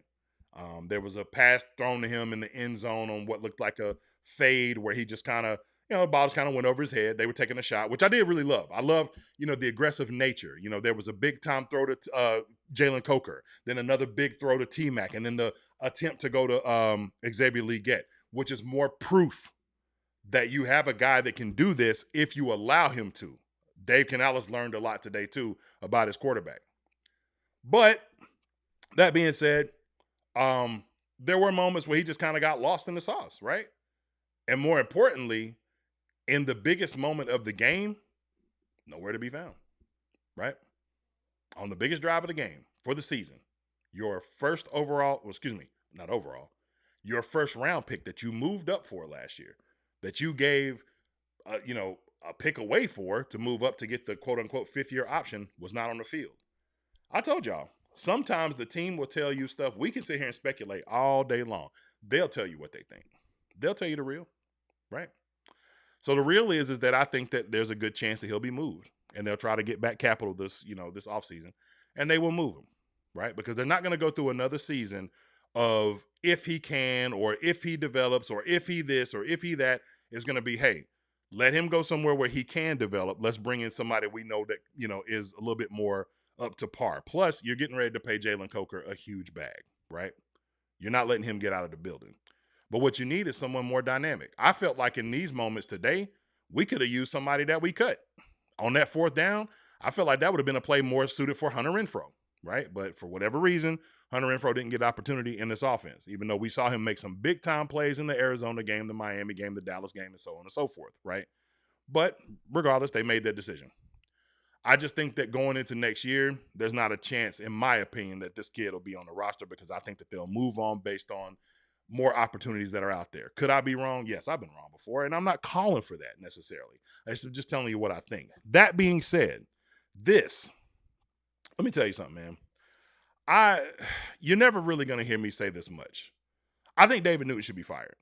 There was a pass thrown to him in the end zone on what looked like a fade where he just kind of, the ball just kind of went over his head. They were taking a shot, which I did really love. I loved, the aggressive nature. There was a big time throw to Jalen Coker, then another big throw to T-Mac, and then the attempt to go to Xavier Legette, which is more proof that you have a guy that can do this if you allow him to. Dave Canales learned a lot today too about his quarterback. But that being said, there were moments where he just kind of got lost in the sauce, right? And more importantly, in the biggest moment of the game, nowhere to be found, right? On the biggest drive of the game for the season, your first your first round pick that you moved up for last year, that you gave, a pick away for to move up to get the quote unquote 5th-year option, was not on the field. I told y'all, sometimes the team will tell you stuff. We can sit here and speculate all day long. They'll tell you what they think. They'll tell you the real, right? So the real is that I think that there's a good chance that he'll be moved, and they'll try to get back capital this offseason, and they will move him, right? Because they're not going to go through another season of if he can, or if he develops, or if he this, or if he that. Is going to be, hey, let him go somewhere where he can develop. Let's bring in somebody we know that, is a little bit more up to par. Plus, you're getting ready to pay Jalen Coker a huge bag, right? You're not letting him get out of the building. But what you need is someone more dynamic. I felt like in these moments today, we could have used somebody that we cut. On that 4th down, I felt like that would have been a play more suited for Hunter Renfrow, right? But for whatever reason, Hunter Renfrow didn't get opportunity in this offense, even though we saw him make some big-time plays in the Arizona game, the Miami game, the Dallas game, and so on and so forth, right? But regardless, they made their decision. I just think that going into next year, there's not a chance, in my opinion, that this kid will be on the roster, because I think that they'll move on based on more opportunities that are out there. Could I be wrong? Yes, I've been wrong before, and I'm not calling for that necessarily. I'm just telling you what I think. That being said, let me tell you something, man. You're never really going to hear me say this much. I think David Newton should be fired.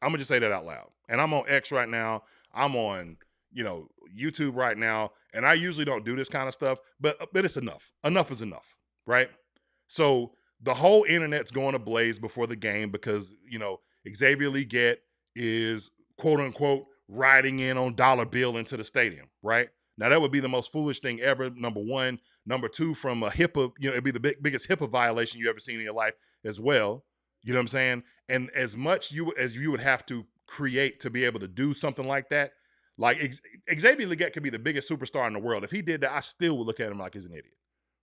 I'm going to just say that out loud. And I'm on X right now. I'm on, YouTube right now. And I usually don't do this kind of stuff, but it's enough. Enough is enough, right? So the whole internet's going ablaze before the game because, Xavier Legette is quote unquote riding in on dollar bill into the stadium, right? Now that would be the most foolish thing ever. Number one, number two, from a HIPAA, it'd be the biggest HIPAA violation you ever seen in your life as well. You know what I'm saying? And as much as you would have to create to be able to do something like that, like Xavier Legette could be the biggest superstar in the world. If he did that, I still would look at him like he's an idiot,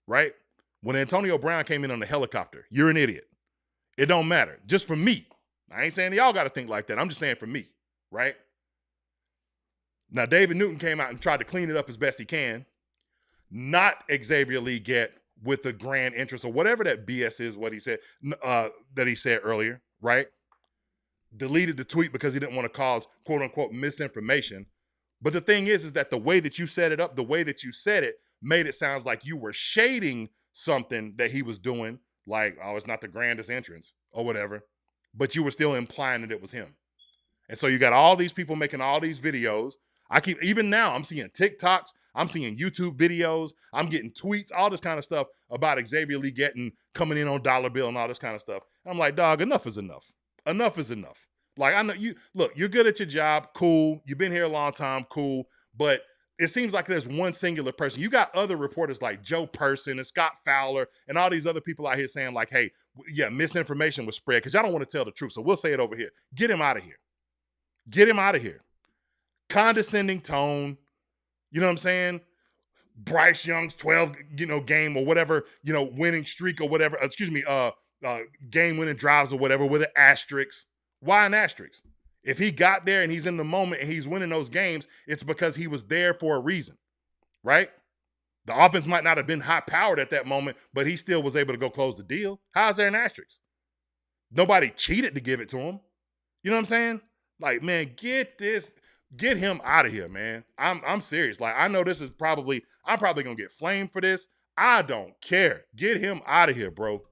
right? When Antonio Brown came in on the helicopter, you're an idiot. It don't matter. Just for me. I ain't saying y'all got to think like that. I'm just saying for me, right? Now, David Newton came out and tried to clean it up as best he can. Not Xavier Legette with the grand interest or whatever that BS is, what he said, that he said earlier, right? Deleted the tweet because he didn't want to cause, quote unquote, misinformation. But the thing is that the way that you set it up, the way that you said it, made it sound like you were shading something that he was doing, like, oh, it's not the grandest entrance or whatever, but you were still implying that it was him. And so you got all these people making all these videos. Even now, I'm seeing TikToks, I'm seeing YouTube videos, I'm getting tweets, all this kind of stuff about Xavier Legette coming in on dollar bill and all this kind of stuff. And I'm like, dog, enough is enough. Enough is enough. Like, I know you're good at your job, cool. You've been here a long time, cool. But it seems like there's one singular person. You got other reporters like Joe Person and Scott Fowler and all these other people out here saying like, hey, yeah, misinformation was spread because y'all don't want to tell the truth. So we'll say it over here. Get him out of here. Get him out of here. Condescending tone. You know what I'm saying? Bryce Young's 12, game or whatever, winning streak or whatever. Game-winning drives or whatever with an asterisk. Why an asterisk? If he got there and he's in the moment and he's winning those games, it's because he was there for a reason, right? The offense might not have been high-powered at that moment, but he still was able to go close the deal. How's there an asterisk? Nobody cheated to give it to him. You know what I'm saying? Like, man, get him out of here, man. I'm serious. Like, I know I'm probably going to get flamed for this. I don't care. Get him out of here, bro.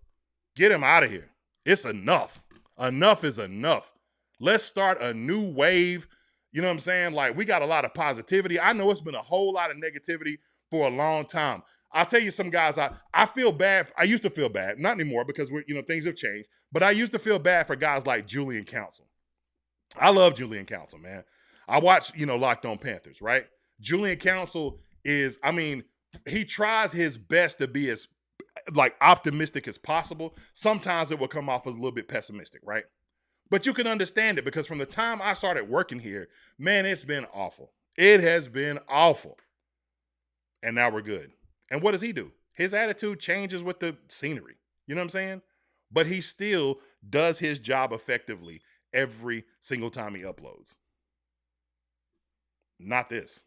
Get him out of here. It's enough. Enough is enough. Let's start a new wave. You know what I'm saying? Like, we got a lot of positivity. I know it's been a whole lot of negativity for a long time. I'll tell you some guys, I feel bad. I used to feel bad. Not anymore because things have changed. But I used to feel bad for guys like Julian Council. I love Julian Council, man. I watch, Locked On Panthers, right? Julian Council he tries his best to be as optimistic as possible. Sometimes it will come off as a little bit pessimistic, right? But you can understand it because from the time I started working here, man, it's been awful. It has been awful. And now we're good. And what does he do? His attitude changes with the scenery. You know what I'm saying? But he still does his job effectively every single time he uploads. Not this.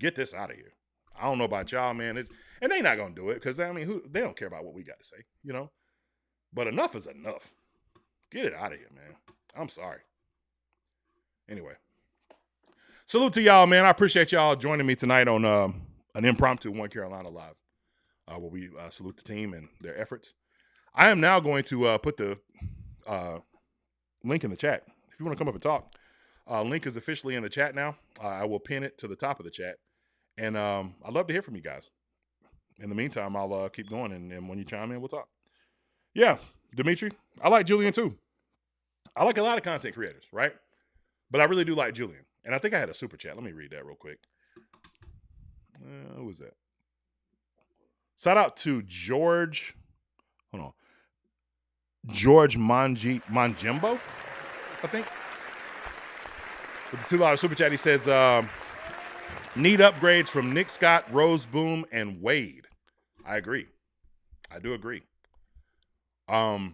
Get this out of here. I don't know about y'all, man. And they not going to do it because, they don't care about what we got to say, But enough is enough. Get it out of here, man. I'm sorry. Anyway. Salute to y'all, man. I appreciate y'all joining me tonight on an impromptu One Carolina Live where we salute the team and their efforts. I am now going to put the link in the chat. If you want to come up and talk, link is officially in the chat now. I will pin it to the top of the chat. And I'd love to hear from you guys. In the meantime, I'll keep going. And when you chime in, we'll talk. Yeah, Dimitri, I like Julian too. I like a lot of content creators, right? But I really do like Julian. And I think I had a super chat. Let me read that real quick. Who was that? Shout out to George. Hold on. George Manjimbo, I think. With the $2 super chat, he says, need upgrades from Nick Scott, Rose Boom, and Wade. I agree. I do agree. I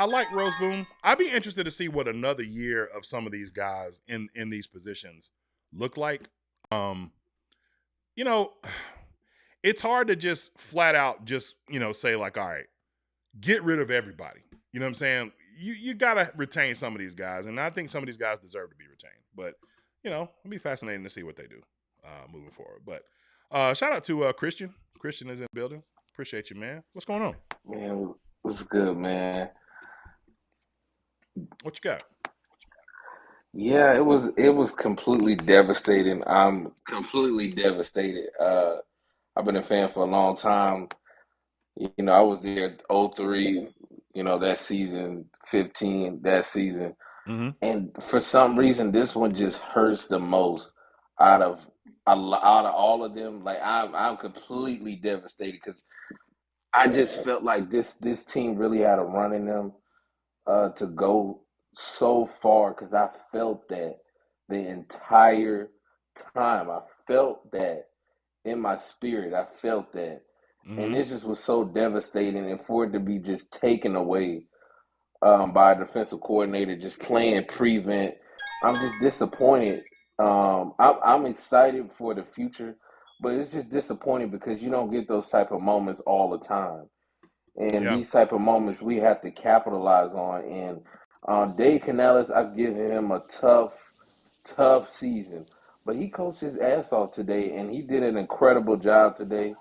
like Rose Boom. I'd be interested to see what another year of some of these guys in these positions look like. It's hard to just flat out say like, all right, get rid of everybody. You know what I'm saying? You got to retain some of these guys. And I think some of these guys deserve to be retained. But, it'll be fascinating to see what they do moving forward. But shout out to Christian. Christian is in the building. Appreciate you, man. What's going on? Man, what's good, man? What you got? Yeah, it was completely devastating. I'm completely devastated. I've been a fan for a long time. You know, I was there '03. You know, that season, 15, that season. Mm-hmm. And for some reason, this one just hurts the most out of out of all of them. Like I'm completely devastated because I just felt like this team really had a run in them to go so far because I felt that the entire time. I felt that in my spirit. I felt that, and Mm-hmm. this just was so devastating. And for it to be just taken away by a defensive coordinator just playing prevent. I'm just disappointed. I'm excited for the future, but it's just disappointing because you don't get those type of moments all the time. And Yeah. these type of moments we have to capitalize on. And Dave Canales, I've given him a tough season, but he coached his ass off today, and he did an incredible job today,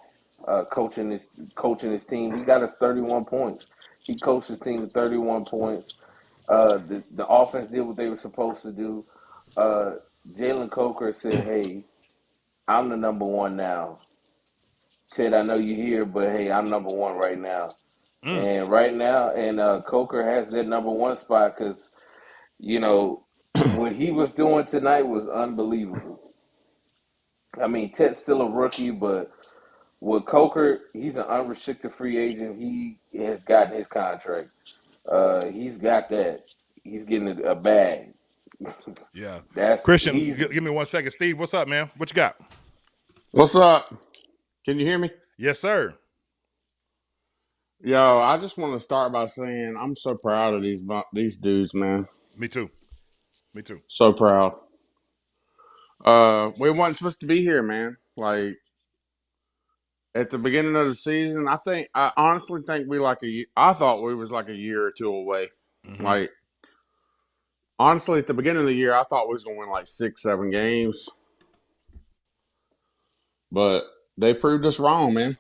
coaching his team. He got us 31 points. He coached his team to 31 points. The offense did what they were supposed to do. Jalen Coker said, "Hey, I'm the number one now." Said, "I know you're here, but hey, I'm number one right now." Mm. And right now, and Coker has that number one spot because you know what he was doing tonight was unbelievable. I mean, Ted's still a rookie, but with Coker, he's an unrestricted free agent. He has gotten his contract. He's got that. He's getting a bag. Yeah. That's Christian, he's give me 1 second. Steve, what's up, man? What you got? What's up? Can you hear me? Yes, sir. Yo, I just want to start by saying I'm so proud of these dudes, man. Me too. Me too. So proud. We weren't supposed to be here, man. Like at the beginning of the season, I honestly think I thought we was like a year or two away. Mm-hmm. Like honestly, at the beginning of the year, I thought we was going to win like 6, 7 games, but they proved us wrong, man.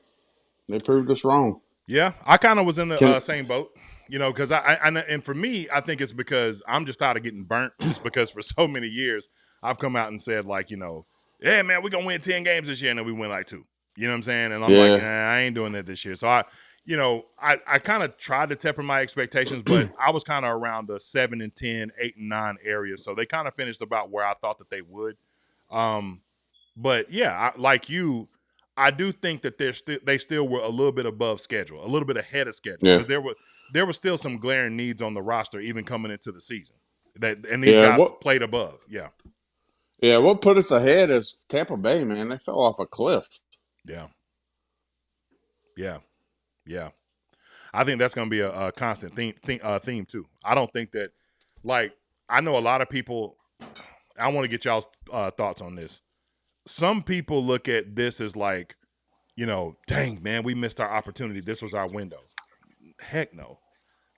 They proved us wrong. Yeah, I kind of was in the Can same boat, because and for me, I think it's because I'm just tired of getting burnt. Just because for so many years I've come out and said like, yeah, man, we're gonna win 10 games this year, and then we win like 2. You know what I'm saying? And I'm like, yeah, I ain't doing that this year. So I kind of tried to temper my expectations, but I was kind of around the 7 and 10, 8 and 9 area. So they kind of finished about where I thought that they would. But yeah, like you, I do think that they still were a little bit above schedule, a little bit ahead of schedule, yeah, because there were still some glaring needs on the roster even coming into the season. And these yeah. guys played above. Yeah. Yeah, what put us ahead is Tampa Bay, man. They fell off a cliff. Yeah. Yeah. Yeah. I think that's going to be a constant theme too. I don't think that, like, I know a lot of people. I want to get y'all's thoughts on this. Some people look at this as like, dang, man, we missed our opportunity. This was our window. Heck no.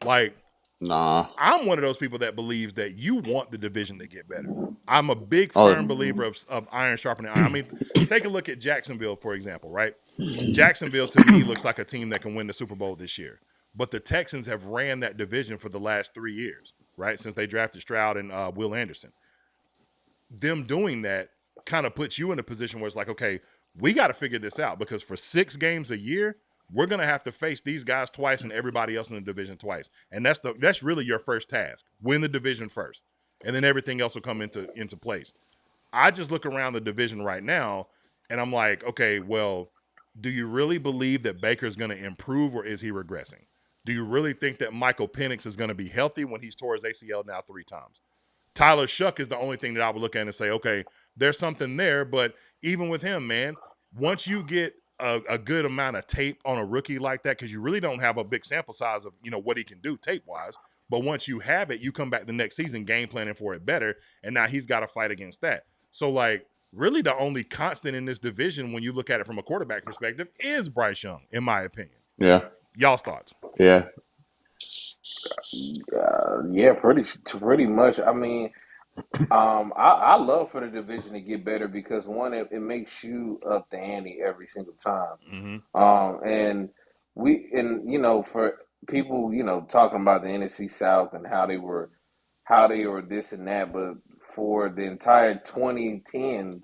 Like, Nah. I'm one of those people that believes that you want the division to get better. I'm a big, firm believer of iron sharpening iron. I mean, take a look at Jacksonville, for example, right? Jacksonville, to me, looks like a team that can win the Super Bowl this year. But the Texans have ran that division for the last 3 years, right? Since they drafted Stroud and Will Anderson. Them doing that kind of puts you in a position where it's like, okay, we got to figure this out, because for 6 games a year, we're going to have to face these guys twice and everybody else in the division twice. And that's really your first task. Win the division first, and then everything else will come into place. I just look around the division right now, and I'm like, okay, well, do you really believe that Baker's going to improve, or is he regressing? Do you really think that Michael Penix is going to be healthy when he's tore his ACL now 3 times? Tyler Shuck is the only thing that I would look at and say, okay, there's something there. But even with him, man, once you get a good amount of tape on a rookie like that, because you really don't have a big sample size of what he can do tape-wise, but once you have it, you come back the next season game planning for it better, and now he's got to fight against that. So, like, really the only constant in this division when you look at it from a quarterback perspective is Bryce Young, in my opinion. Yeah. Y'all's thoughts? Yeah. yeah, pretty much. I mean, I love for the division to get better because one, it makes you up the ante every single time. Mm-hmm. And for people, talking about the NFC South and how they were this and that, but for the entire 2010s,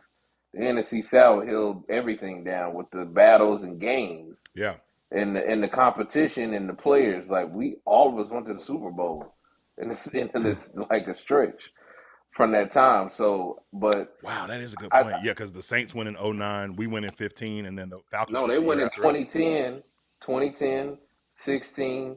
the NFC South held everything down with the battles and games. Yeah. and the competition and the players. Like all of us went to the Super Bowl, and it's into this like a stretch from that time. So, but Wow, that is a good I point. Yeah, because the Saints went in 09, we went in 15, and then the Falcons no, went they the went year in after us. 2010, 16,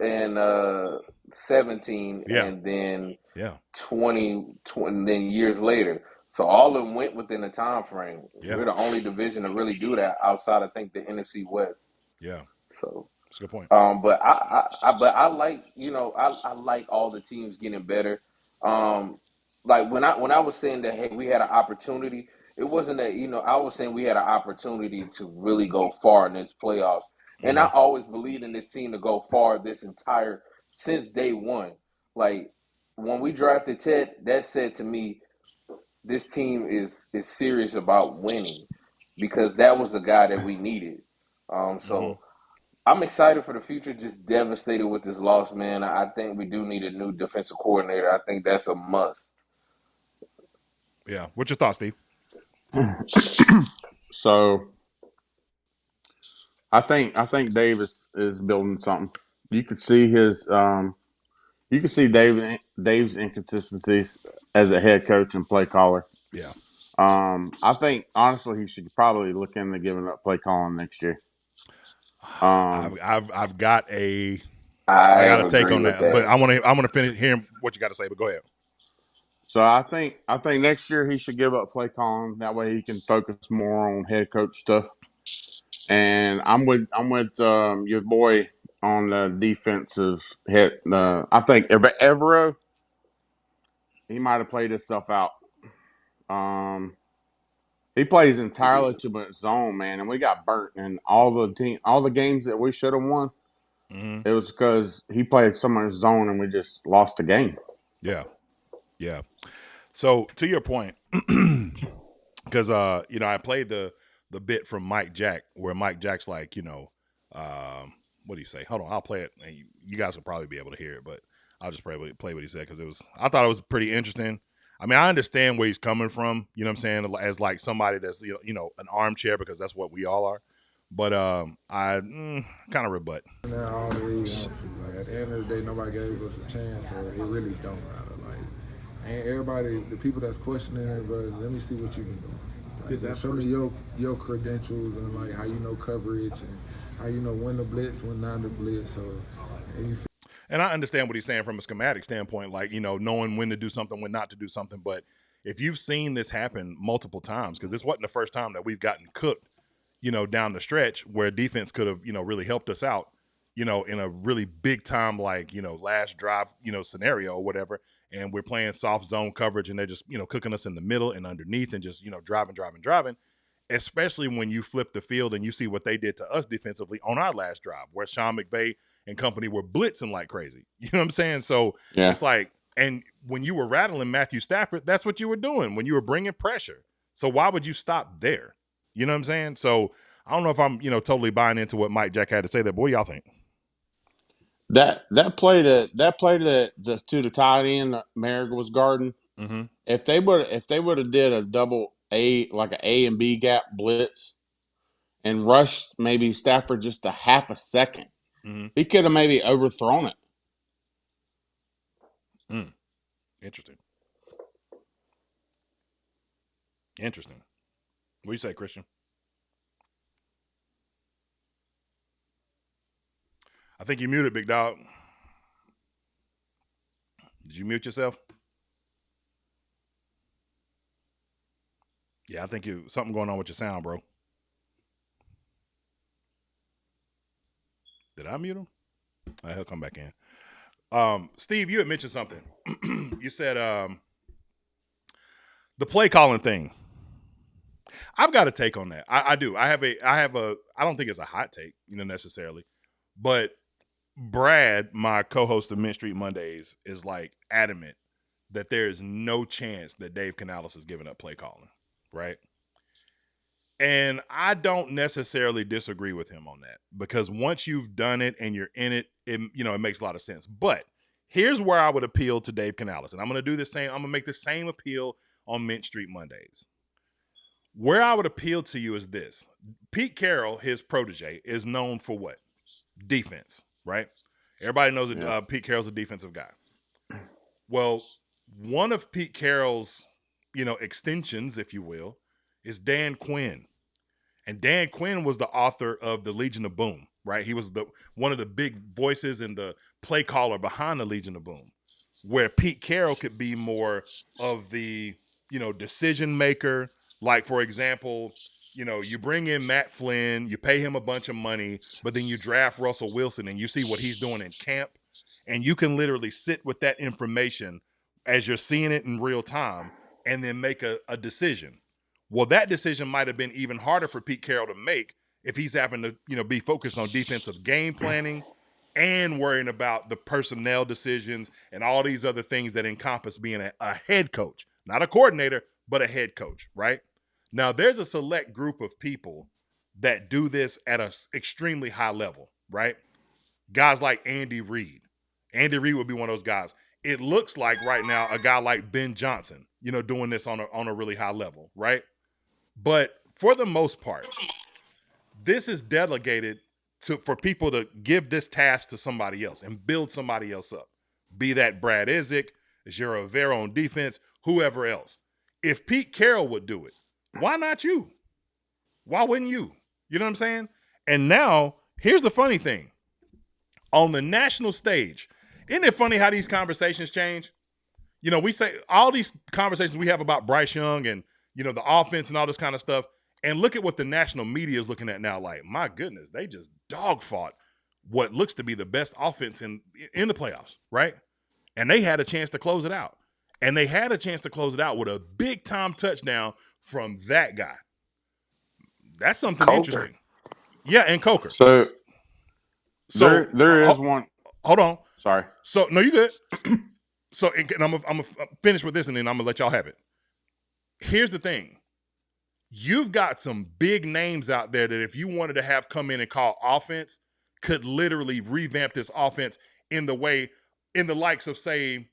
and 17, Yeah. and then Yeah. 20, and then years later. So all of them went within the time frame. Yeah. We're the only division to really do that outside, I think, the NFC West. Yeah. So That's a good point. but I like, I like all the teams getting better. Like when I was saying that, hey, we had an opportunity. It wasn't that, I was saying we had an opportunity to really go far in this playoffs. And I always believed in this team to go far since day one. Like when we drafted Ted, that said to me, this team is serious about winning, because that was the guy that we needed. So I'm excited for the future, just devastated with this loss, man. I think we do need a new defensive coordinator. I think that's a must. Yeah. What's your thoughts, Steve? So I think Davis is building something. You could see Dave's inconsistencies as a head coach and play caller. Yeah. I think honestly he should probably look into giving up play calling next year. I've got a I got a take agree on with that, but that. I want to finish hearing what you got to say. But go ahead. So I think next year he should give up play calling. That way he can focus more on head coach stuff. And I'm with your boy on the defensive hit. I think Evero, he might have played himself out. He plays entirely too much zone, man, and we got burnt in all the games that we should have won. It was because he played so much zone and we just lost the game. Yeah. Yeah. So to your point, because I played the bit from Mike Jack where Mike Jack's like, what do you say? Hold on, I'll play it. And you guys will probably be able to hear it, but I'll just play what he said because I thought it was pretty interesting. I mean, I understand where he's coming from. You know what I'm saying? As like somebody that's an armchair, because that's what we all are. But I kind of rebut. Now all the way you want to. Like at the end of the day, nobody gave us a chance, so it really don't matter. Like, ain't everybody, the people that's questioning it, but let me see what you can do. Like, show me your credentials and like how you know coverage and how you know when to blitz, when not to blitz. So, and I understand what he's saying from a schematic standpoint, like knowing when to do something, when not to do something. But if you've seen this happen multiple times, because this wasn't the first time that we've gotten cooked, down the stretch where defense could have, really helped us out, in a really big time, like, last drive, scenario or whatever. And we're playing soft zone coverage and they're just, cooking us in the middle and underneath and just, driving, especially when you flip the field and you see what they did to us defensively on our last drive where Sean McVay and company were blitzing like crazy. You know what I'm saying? So It's like, and when you were rattling Matthew Stafford, that's what you were doing when you were bringing pressure. So why would you stop there? You know what I'm saying? So I don't know if I'm, totally buying into what Mike Jack had to say there. But what do y'all think? That play to the tight end Merrick was guarding. Mm-hmm. If they would have did a double A, like an A and B gap blitz, and rushed maybe Stafford just a half a second, he could have maybe overthrown it. Interesting. What do you say, Christian? I think you muted, big dog. Did you mute yourself? Yeah, I think something going on with your sound, bro. Did I mute him? All right, he'll come back in. Steve, you had mentioned something. You said the play calling thing. I've got a take on that. I do. I don't think it's a hot take, necessarily, but Brad, my co-host of Mint Street Mondays, is like adamant that there is no chance that Dave Canales is giving up play calling, right? And I don't necessarily disagree with him on that because once you've done it and you're in it, it makes a lot of sense. But here's where I would appeal to Dave Canales, and I'm going to do the same. I'm going to make the same appeal on Mint Street Mondays. Where I would appeal to you is this: Pete Carroll, his protege, is known for what? Defense, right? Everybody knows that Yeah. Pete Carroll's a defensive guy. Well, one of Pete Carroll's, extensions, if you will, is Dan Quinn. And Dan Quinn was the author of the Legion of Boom, right? He was one of the big voices and the play caller behind the Legion of Boom, where Pete Carroll could be more of the, decision maker. Like, for example, you bring in Matt Flynn, you pay him a bunch of money, but then you draft Russell Wilson and you see what he's doing in camp. And you can literally sit with that information as you're seeing it in real time and then make a decision. Well, that decision might have been even harder for Pete Carroll to make if he's having to, be focused on defensive game planning and worrying about the personnel decisions and all these other things that encompass being a head coach, not a coordinator, but a head coach, right? Now, there's a select group of people that do this at an extremely high level, right? Guys like Andy Reid. Andy Reid would be one of those guys. It looks like right now a guy like Ben Johnson, doing this on a really high level, right? But for the most part, this is delegated for people to give this task to somebody else and build somebody else up. Be that Brad Isaac, Jero Rivera on defense, whoever else. If Pete Carroll would do it, why not you? Why wouldn't you? You know what I'm saying? And now, here's the funny thing. On the national stage, isn't it funny how these conversations change? We say all these conversations we have about Bryce Young and, the offense and all this kind of stuff. And look at what the national media is looking at now. Like, my goodness, they just dog fought what looks to be the best offense in the playoffs, right? And they had a chance to close it out. And they had a chance to close it out with a big time touchdown from that guy. That's something Coker. interesting. Yeah, and Coker. So there is one. Hold on. Sorry. So, no, you good. So, and I'm going to finish with this and then I'm going to let y'all have it. Here's the thing. You've got some big names out there that if you wanted to have come in and call offense, could literally revamp this offense in the likes of, say,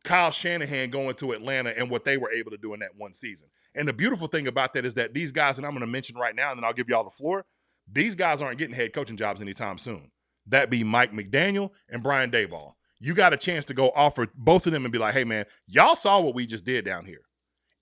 Kyle Shanahan going to Atlanta and what they were able to do in that one season. And the beautiful thing about that is that these guys that I'm going to mention right now, and then I'll give y'all the floor, these guys aren't getting head coaching jobs anytime soon. That be Mike McDaniel and Brian Daboll. You got a chance to go offer both of them and be like, hey, man, y'all saw what we just did down here.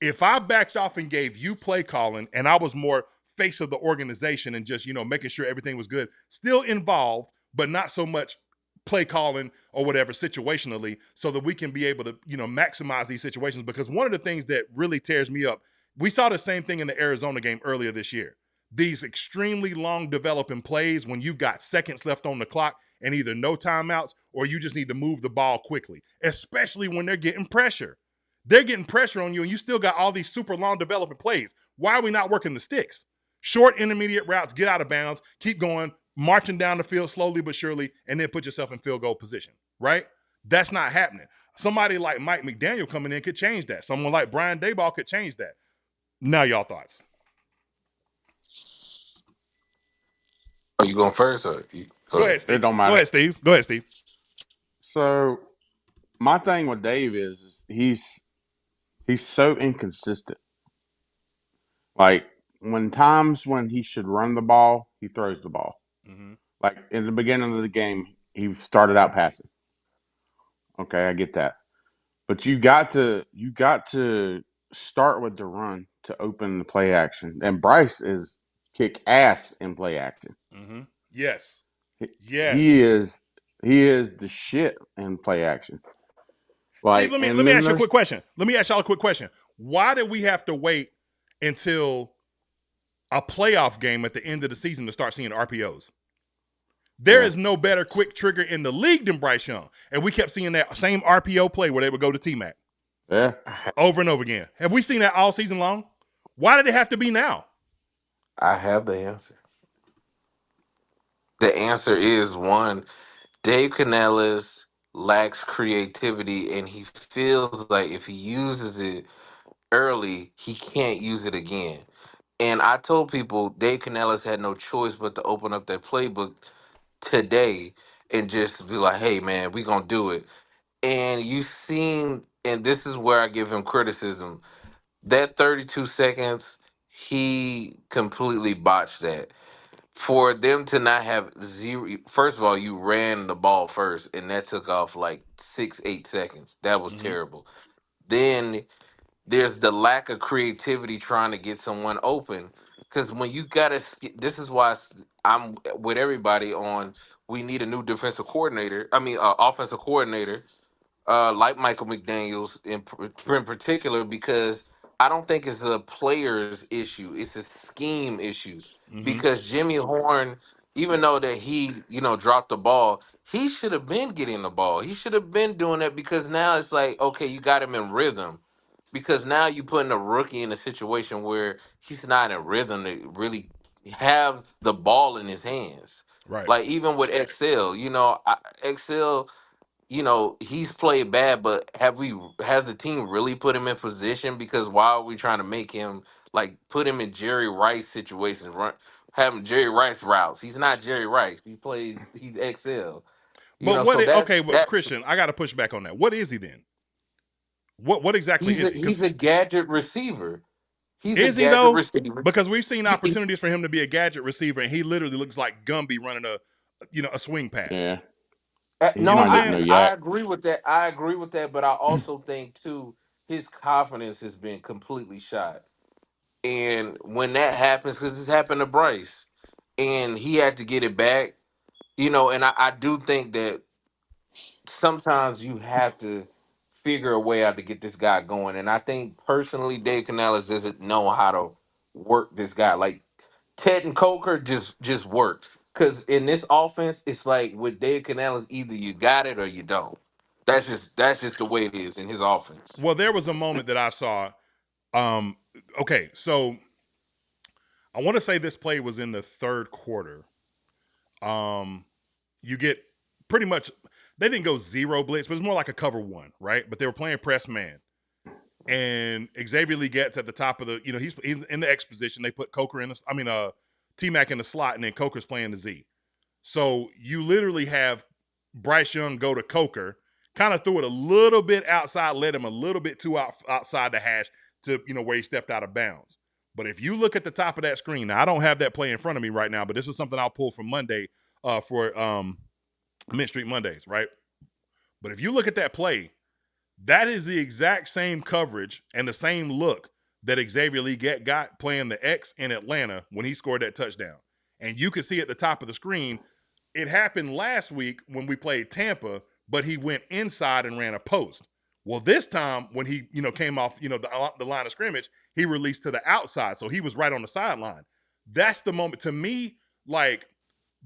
If I backed off and gave you play calling and I was more face of the organization and just, making sure everything was good, still involved, but not so much play calling or whatever situationally, so that we can be able to, maximize these situations. Because one of the things that really tears me up, we saw the same thing in the Arizona game earlier this year. These extremely long developing plays when you've got seconds left on the clock and either no timeouts or you just need to move the ball quickly, especially when they're getting pressure. They're getting pressure on you and you still got all these super long developing plays. Why are we not working the sticks? Short intermediate routes, get out of bounds, keep going, marching down the field slowly but surely, and then put yourself in field goal position, right? That's not happening. Somebody like Mike McDaniel coming in could change that. Someone like Brian Daboll could change that. Now, y'all thoughts? Are you going first? Or Go ahead, Steve. It don't matter. Go ahead, Steve. So my thing with Dave is he's so inconsistent. Like when he should run the ball, he throws the ball. Mm-hmm. Like in the beginning of the game, he started out passing. Okay, I get that. But you got to start with the run to open the play action. And Bryce is kick ass in play action. Mm-hmm. Yes. He is the shit in play action. Like, Steve, let me ask you a quick question. Let me ask y'all a quick question. Why did we have to wait until a playoff game at the end of the season to start seeing RPOs? There is no better quick trigger in the league than Bryce Young. And we kept seeing that same RPO play where they would go to T-Mac. Yeah. Over and over again. Have we seen that all season long? Why did it have to be now? I have the answer. The answer is one, Dave Canellis lacks creativity and he feels like if he uses it early, he can't use it again. And I told people Dave Canellis had no choice but to open up that playbook today and just be like, hey man, we gonna do it. And you seen, and this is where I give him criticism, that 32 seconds, he completely botched that. For them to not have zero, first of all, you ran the ball first, and that took off like 6, 8 seconds. That was Mm-hmm. terrible. Then there's the lack of creativity trying to get someone open. Because when you gotta, this is why I'm with everybody on. We need a new defensive coordinator. I mean, offensive coordinator like Michael McDaniels in particular, because I don't think it's a player's issue; it's a scheme issue. Mm-hmm. Because Jimmy Horn, even though that he dropped the ball, he should have been getting the ball. He should have been doing that, because now it's like, okay, you got him in rhythm. Because now you putting a rookie in a situation where he's not in rhythm to really have the ball in his hands. Right. Like even with Excel, Excel, he's played bad, but have the team really put him in position? Because why are we trying to make him like put him in Jerry Rice situations, run have him Jerry Rice routes? He's not Jerry Rice. He's XL. But So okay, well, that's Christian, I got to push back on that. What is he then? What exactly is he? he's a gadget receiver. He's a Is he gadget though? receiver. Because we've seen He- opportunities for him to be a gadget receiver, and he literally looks like Gumby running a swing pass. Yeah. He's no, You know what I'm not saying? getting no I yak. agree with that. I agree with that, but I also think too his confidence has been completely shot. And when that happens, because this happened to Bryce, and he had to get it back, and I do think that sometimes you have to figure a way out to get this guy going. And I think personally, Dave Canales doesn't know how to work this guy. Like Ted and Coker just work. Because in this offense, it's like with Dave Canales, either you got it or you don't. That's just the way it is in his offense. Well, there was a moment that I saw. Okay, so I want to say this play was in the third quarter. You get pretty much, they didn't go zero blitz, but it's more like a cover one, right? But they were playing press man. And Xavier Lee gets at the top of the, he's in the X position. They put Coker in T-Mac in the slot, and then Coker's playing the Z. So you literally have Bryce Young go to Coker, kind of threw it a little bit outside, led him a little bit too outside the hash to, where he stepped out of bounds. But if you look at the top of that screen, now I don't have that play in front of me right now, but this is something I'll pull from Monday for Mint Street Mondays, right? But if you look at that play, that is the exact same coverage and the same look that Xavier Lee got playing the X in Atlanta when he scored that touchdown. And you could see at the top of the screen, it happened last week when we played Tampa, but he went inside and ran a post. Well, this time when he, came off, the line of scrimmage, he released to the outside. So he was right on the sideline. That's the moment to me, like,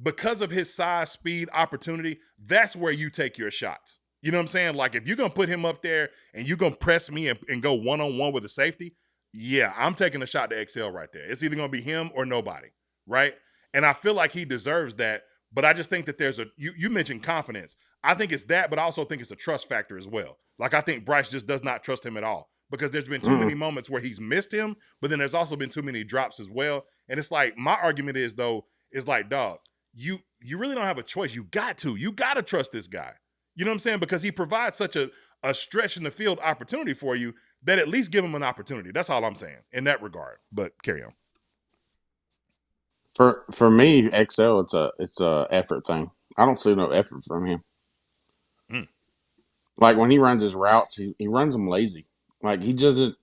because of his size, speed, opportunity, that's where you take your shots. You know what I'm saying? Like, if you're going to put him up there and you're going to press me and go one-on-one with a safety, yeah, I'm taking a shot to XL right there. It's either going to be him or nobody, right? And I feel like he deserves that, but I just think that there's you mentioned confidence. I think it's that, but I also think it's a trust factor as well. Like, I think Bryce just does not trust him at all because there's been too many moments where he's missed him, but then there's also been too many drops as well. And it's like, my argument is, though, is like, dog, you really don't have a choice. You got to trust this guy. You know what I'm saying? Because he provides such a stretch in the field opportunity for you that at least give him an opportunity. That's all I'm saying in that regard. But carry on. For me, XL, it's a effort thing. I don't see no effort from him. Like when he runs his routes, he runs them lazy. Like he doesn't,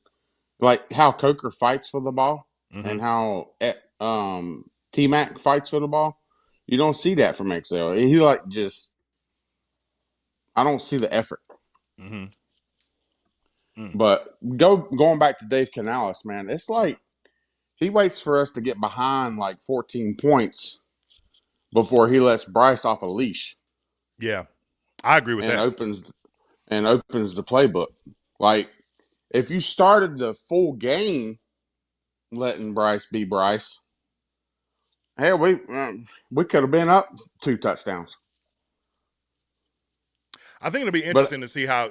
like how Coker fights for the ball and how T-Mac fights for the ball. You don't see that from XL. He like just, I don't see the effort. But going back to Dave Canales, man, it's like he waits for us to get behind like 14 points before he lets Bryce off a leash. Yeah, I agree with that. Opens the playbook. Like if you started the full game letting Bryce be Bryce, hell, we could have been up 2 touchdowns. I think it'll be interesting to see how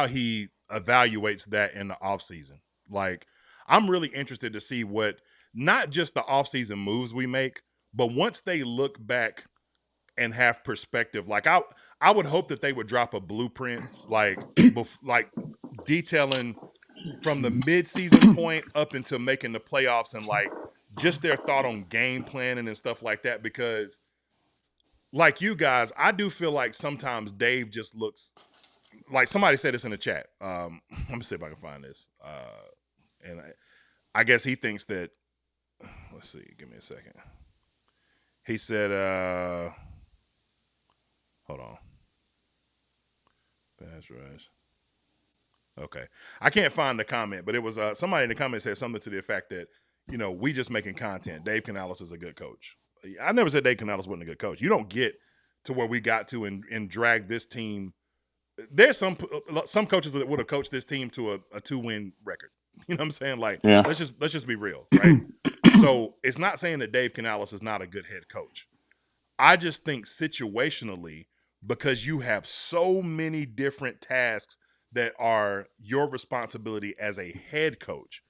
he evaluates that in the offseason. Like, I'm really interested to see what, not just the offseason moves we make, but once they look back and have perspective. Like, I would hope that they would drop a blueprint, like detailing from the mid-season point up until making the playoffs and like just their thought on game planning and stuff like that. Because like you guys, I do feel like sometimes Dave just looks like somebody said this in the chat. Let me see if I can find this. And I guess he thinks that. Let's see. Give me a second. He said, "Hold on." Pass rush. Okay, I can't find the comment, but it was somebody in the comment said something to the effect that we just making content. Dave Canales is a good coach. I never said Dave Canales wasn't a good coach. You don't get to where we got to and drag this team. There's some coaches that would have coached this team to a 2-win record. You know what I'm saying? Like, Yeah. let's just be real, right? So it's not saying that Dave Canales is not a good head coach. I just think situationally, because you have so many different tasks that are your responsibility as a head coach,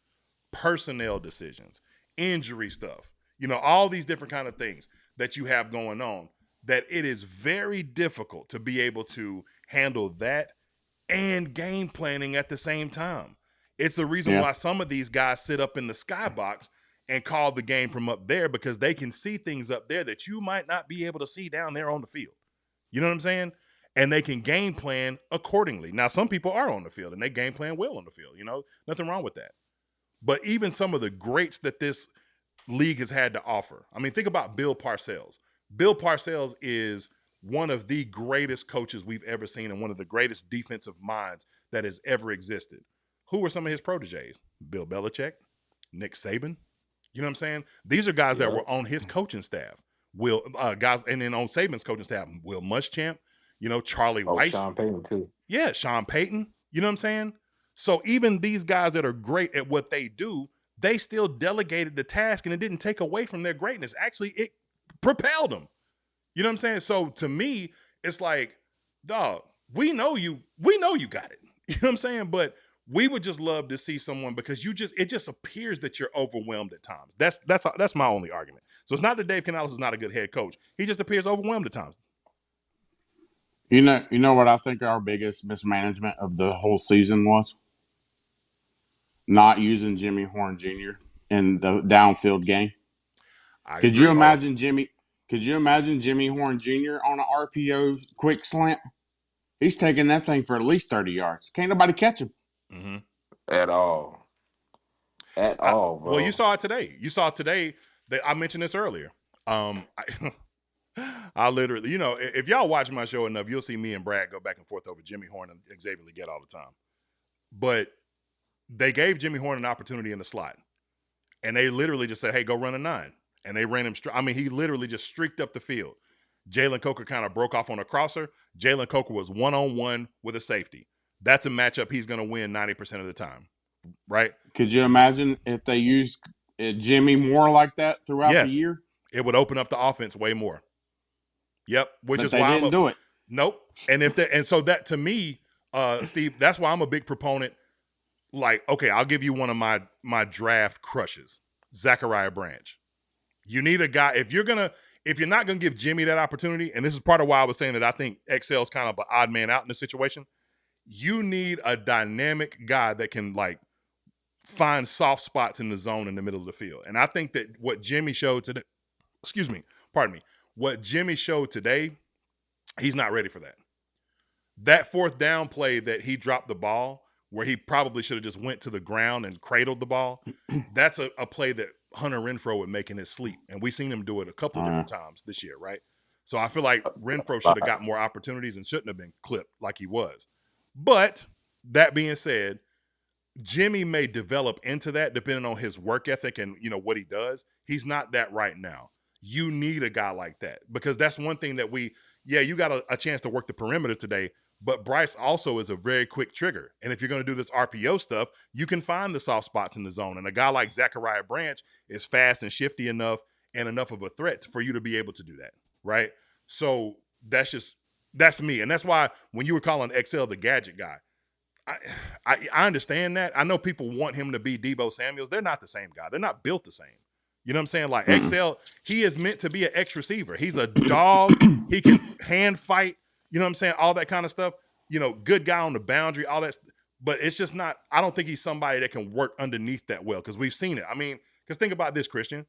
personnel decisions, injury stuff, all these different kind of things that you have going on, that it is very difficult to be able to handle that and game planning at the same time. It's the reason why some of these guys sit up in the skybox and call the game from up there, because they can see things up there that you might not be able to see down there on the field. You know what I'm saying? And they can game plan accordingly. Now, some people are on the field and they game plan well on the field. Nothing wrong with that. But even some of the greats that this league has had to offer. I mean, think about Bill Parcells. Bill Parcells is one of the greatest coaches we've ever seen and one of the greatest defensive minds that has ever existed. Who were some of his proteges? Bill Belichick, Nick Saban. You know what I'm saying? These are guys that were on his coaching staff. Guys, and then on Saban's coaching staff, Will Muschamp, Charlie Weiss. Sean Payton too. Yeah, Sean Payton. You know what I'm saying? So even these guys that are great at what they do, they still delegated the task, and it didn't take away from their greatness. Actually, it propelled them. You know what I'm saying? So to me, it's like, dog, we know you got it. You know what I'm saying? But we would just love to see someone, because it just appears that you're overwhelmed at times. That's my only argument. So it's not that Dave Canales is not a good head coach. He just appears overwhelmed at times. You know what I think our biggest mismanagement of the whole season was? Not using Jimmy Horn Jr. in the downfield game. Could you imagine Jimmy Horn Jr. on an RPO quick slant? He's taking that thing for at least 30 yards. Can't nobody catch him. Mm-hmm. At all, bro. Well, you saw it today. That I mentioned this earlier. I literally, if y'all watch my show enough, you'll see me and Brad go back and forth over Jimmy Horn and Xavier Legette all the time. But they gave Jimmy Horn an opportunity in the slot, and they literally just said, "Hey, go run a 9." And they ran him. He literally just streaked up the field. Jalen Coker kind of broke off on a crosser. Jalen Coker was 1-on-1 with a safety. That's a matchup he's going to win 90% of the time, right? Could you imagine if they used Jimmy more like that throughout the year? It would open up the offense way more. Yep, but they didn't do it. Nope. And so that, to me, Steve, that's why I'm a big proponent. Like, okay, I'll give you one of my draft crushes, Zachariah Branch. You need a guy, if you're not gonna give Jimmy that opportunity, and this is part of why I was saying that I think XL's kind of an odd man out in this situation. You need a dynamic guy that can like find soft spots in the zone in the middle of the field. And I think that what Jimmy showed today, what Jimmy showed today, he's not ready for that. That fourth down play that he dropped the ball, where he probably should have just went to the ground and cradled the ball, that's a play that Hunter Renfrow would make in his sleep. And we've seen him do it a couple of different times this year, right? So I feel like Renfrow should have got more opportunities and shouldn't have been clipped like he was. But that being said, Jimmy may develop into that depending on his work ethic and what he does. He's not that right now. You need a guy like that, because that's one thing that you got a chance to work the perimeter today, but Bryce also is a very quick trigger. And if you're going to do this RPO stuff, you can find the soft spots in the zone. And a guy like Zachariah Branch is fast and shifty enough and enough of a threat for you to be able to do that, right? So that's me. And that's why when you were calling XL the gadget guy, I understand that. I know people want him to be Deebo Samuels. They're not the same guy. They're not built the same. You know what I'm saying? Like XL, he is meant to be an X receiver. He's a dog. He can hand fight. You know what I'm saying? All that kind of stuff. Good guy on the boundary, all that. but it's just not. I don't think he's somebody that can work underneath that well because we've seen it. I mean, because think about this, Christian.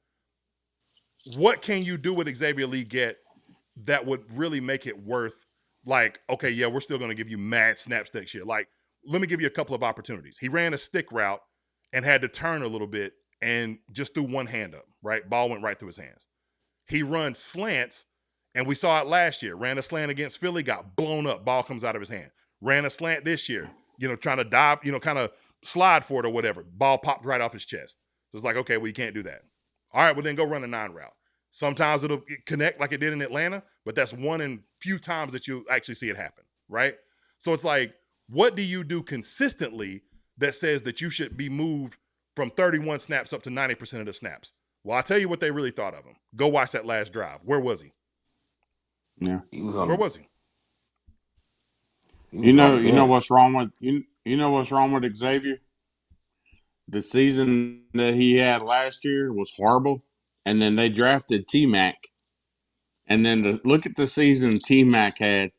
What can you do with Xavier Legette that would really make it worth? Like, okay, yeah, we're still going to give you mad snap stick shit. Like, let me give you a couple of opportunities. He ran a stick route and had to turn a little bit and just threw one hand up, right? Ball went right through his hands. He runs slants, and we saw it last year. Ran a slant against Philly, got blown up. Ball comes out of his hand. Ran a slant this year, trying to dive, kind of slide for it or whatever. Ball popped right off his chest. So it's like, okay, well, you can't do that. All right, well, then go run a 9 route. Sometimes it'll connect like it did in Atlanta, but that's one in few times that you actually see it happen, right? So it's like, what do you do consistently that says that you should be moved from 31 snaps up to 90% of the snaps? Well, I'll tell you what they really thought of him. Go watch that last drive. Where was he? Yeah. Where was he? You know what's wrong with what's wrong with Xavier? The season that he had last year was horrible, and then they drafted T-Mac, and then look at the season T-Mac had.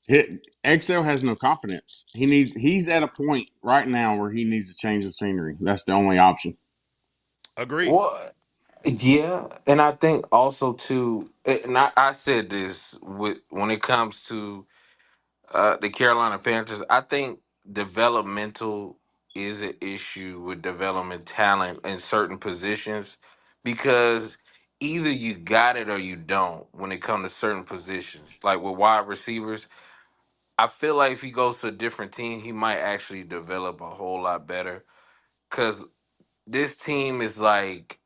XL has no confidence. He's at a point right now where he needs to change the scenery. That's the only option. Agreed. Well, yeah, and I think also too, and I said this when it comes to the Carolina Panthers. I think developmental is an issue with development talent in certain positions because either you got it or you don't when it comes to certain positions. Like with wide receivers, I feel like if he goes to a different team, he might actually develop a whole lot better. Cause this team is like,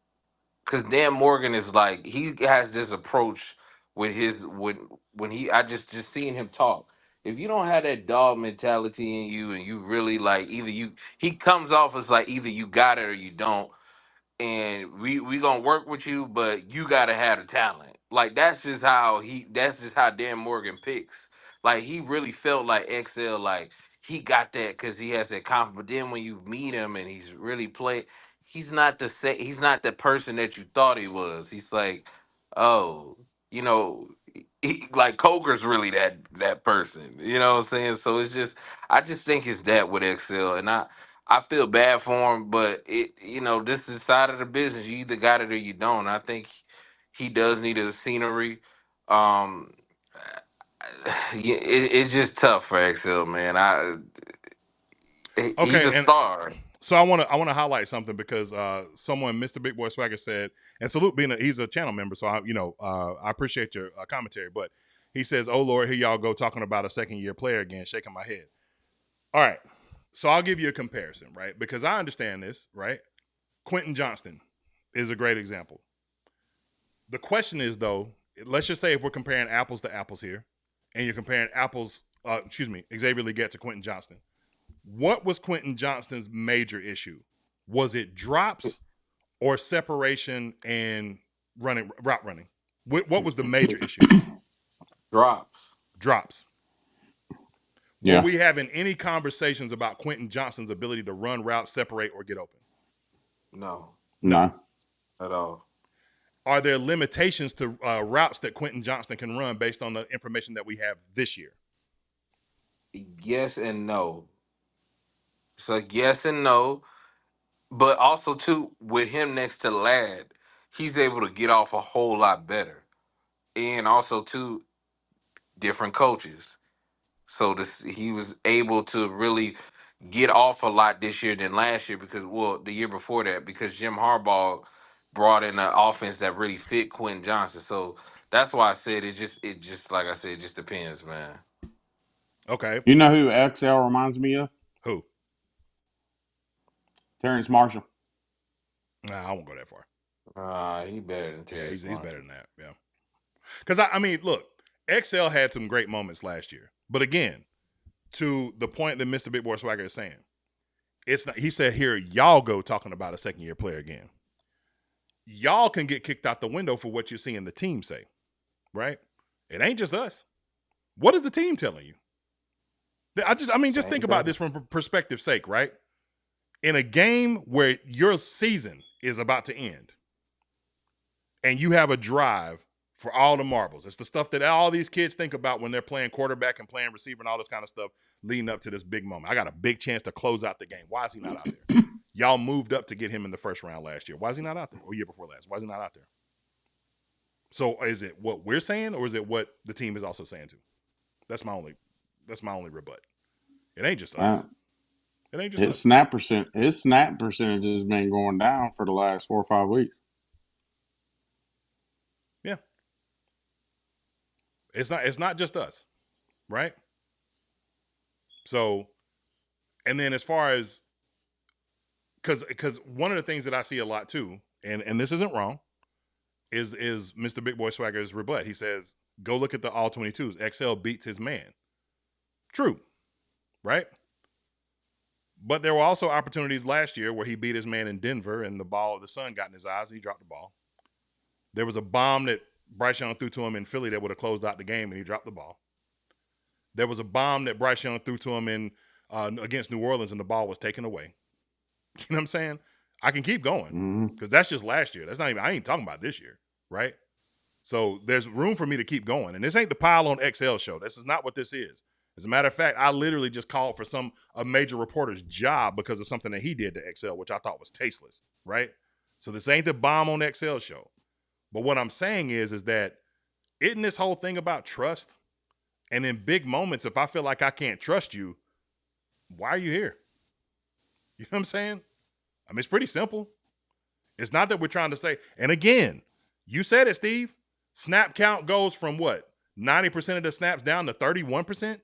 cause Dan Morgan is like, he has this approach with his when he I just seeing him talk. If you don't have that dog mentality in you and you really like he comes off as like either you got it or you don't, and we gonna work with you, but you gotta have the talent. Like that's just how Dan Morgan picks. Like he really felt like XL, like he got that because he has that confidence. But then when you meet him and he's really he's not he's not the person that you thought he was. He's like, oh, like Coker's really that person. You know what I'm saying? So it's just I just think it's that with XL, and I feel bad for him, but this is side of the business. You either got it or you don't. I think he does need a scenery. Um, yeah, it's just tough for XL, man. He's Okay, a and star. so I want to highlight something because someone, Mr. Big Boy Swagger, said, and salute being he's a channel member, so I appreciate your commentary. But he says, "Oh Lord, here y'all go talking about a second-year player again." Shaking my head. All right, so I'll give you a comparison, right? Because I understand this, right? Quentin Johnston is a great example. The question is, though, let's just say if we're comparing apples to apples here, and you're comparing Xavier Legette to Quentin Johnston. What was Quentin Johnston's major issue? Was it drops or separation and route running? What was the major issue? Drops. Yeah. Were we having any conversations about Quentin Johnston's ability to run routes, separate, or get open? No, No. at all. Are there limitations to routes that Quentin Johnston can run based on the information that we have this year? Yes and no. So yes and no, but also too with him next to Ladd, he's able to get off a whole lot better, and also too different coaches. So he was able to really get off a lot this year than last year because, well, the year before that, because Jim Harbaugh brought in an offense that really fit Quentin Johnson. So that's why I said it just like I said, it just depends, man. Okay. You know who XL reminds me of? Who? Terrence Marshall. Nah, I won't go that far. He better than Terrence. He's better than that. Yeah. Because I mean, look, XL had some great moments last year, but again, to the point that Mr. Big Boy Swagger is saying, it's not. He said, "Here, y'all go talking about a second-year player again. Y'all can get kicked out the window for what you're seeing the team say, right? It ain't just us. What is the team telling you? Just think about this from perspective's sake, right? In a game where your season is about to end, and you have a drive for all the marbles. It's the stuff that all these kids think about when they're playing quarterback and playing receiver and all this kind of stuff leading up to this big moment. I got a big chance to close out the game. Why is he not out there? Y'all moved up to get him in the first round last year. Why is he not out there? Or year before last? Why is he not out there? So is it what we're saying, or is it what the team is also saying too? That's my only rebut. It ain't just us. It ain't just His us. snap percentage has been going down for the last 4 or 5 weeks. Yeah. It's not just us, right? So, and then as far as because one of the things that I see a lot too, and this isn't wrong, is Mr. Big Boy Swagger's rebut. He says, go look at the all 22s. XL beats his man. True, right? But there were also opportunities last year where he beat his man in Denver and the sun got in his eyes and he dropped the ball. There was a bomb that Bryce Young threw to him in Philly that would have closed out the game and he dropped the ball. There was a bomb that Bryce Young threw to him in against New Orleans and the ball was taken away. You know what I'm saying? I can keep going because that's just last year. I ain't talking about this year, right? So there's room for me to keep going. And this ain't the Pile on XL show. This is not what this is. As a matter of fact, I literally just called for a major reporter's job because of something that he did to XL, which I thought was tasteless, right? So this ain't the Bomb on XL show. But what I'm saying is that isn't this whole thing about trust? And in big moments, if I feel like I can't trust you, why are you here? You know what I'm saying? I mean, it's pretty simple. It's not that we're trying to say, and again, you said it, Steve, snap count goes from what? 90% of the snaps down to 31%?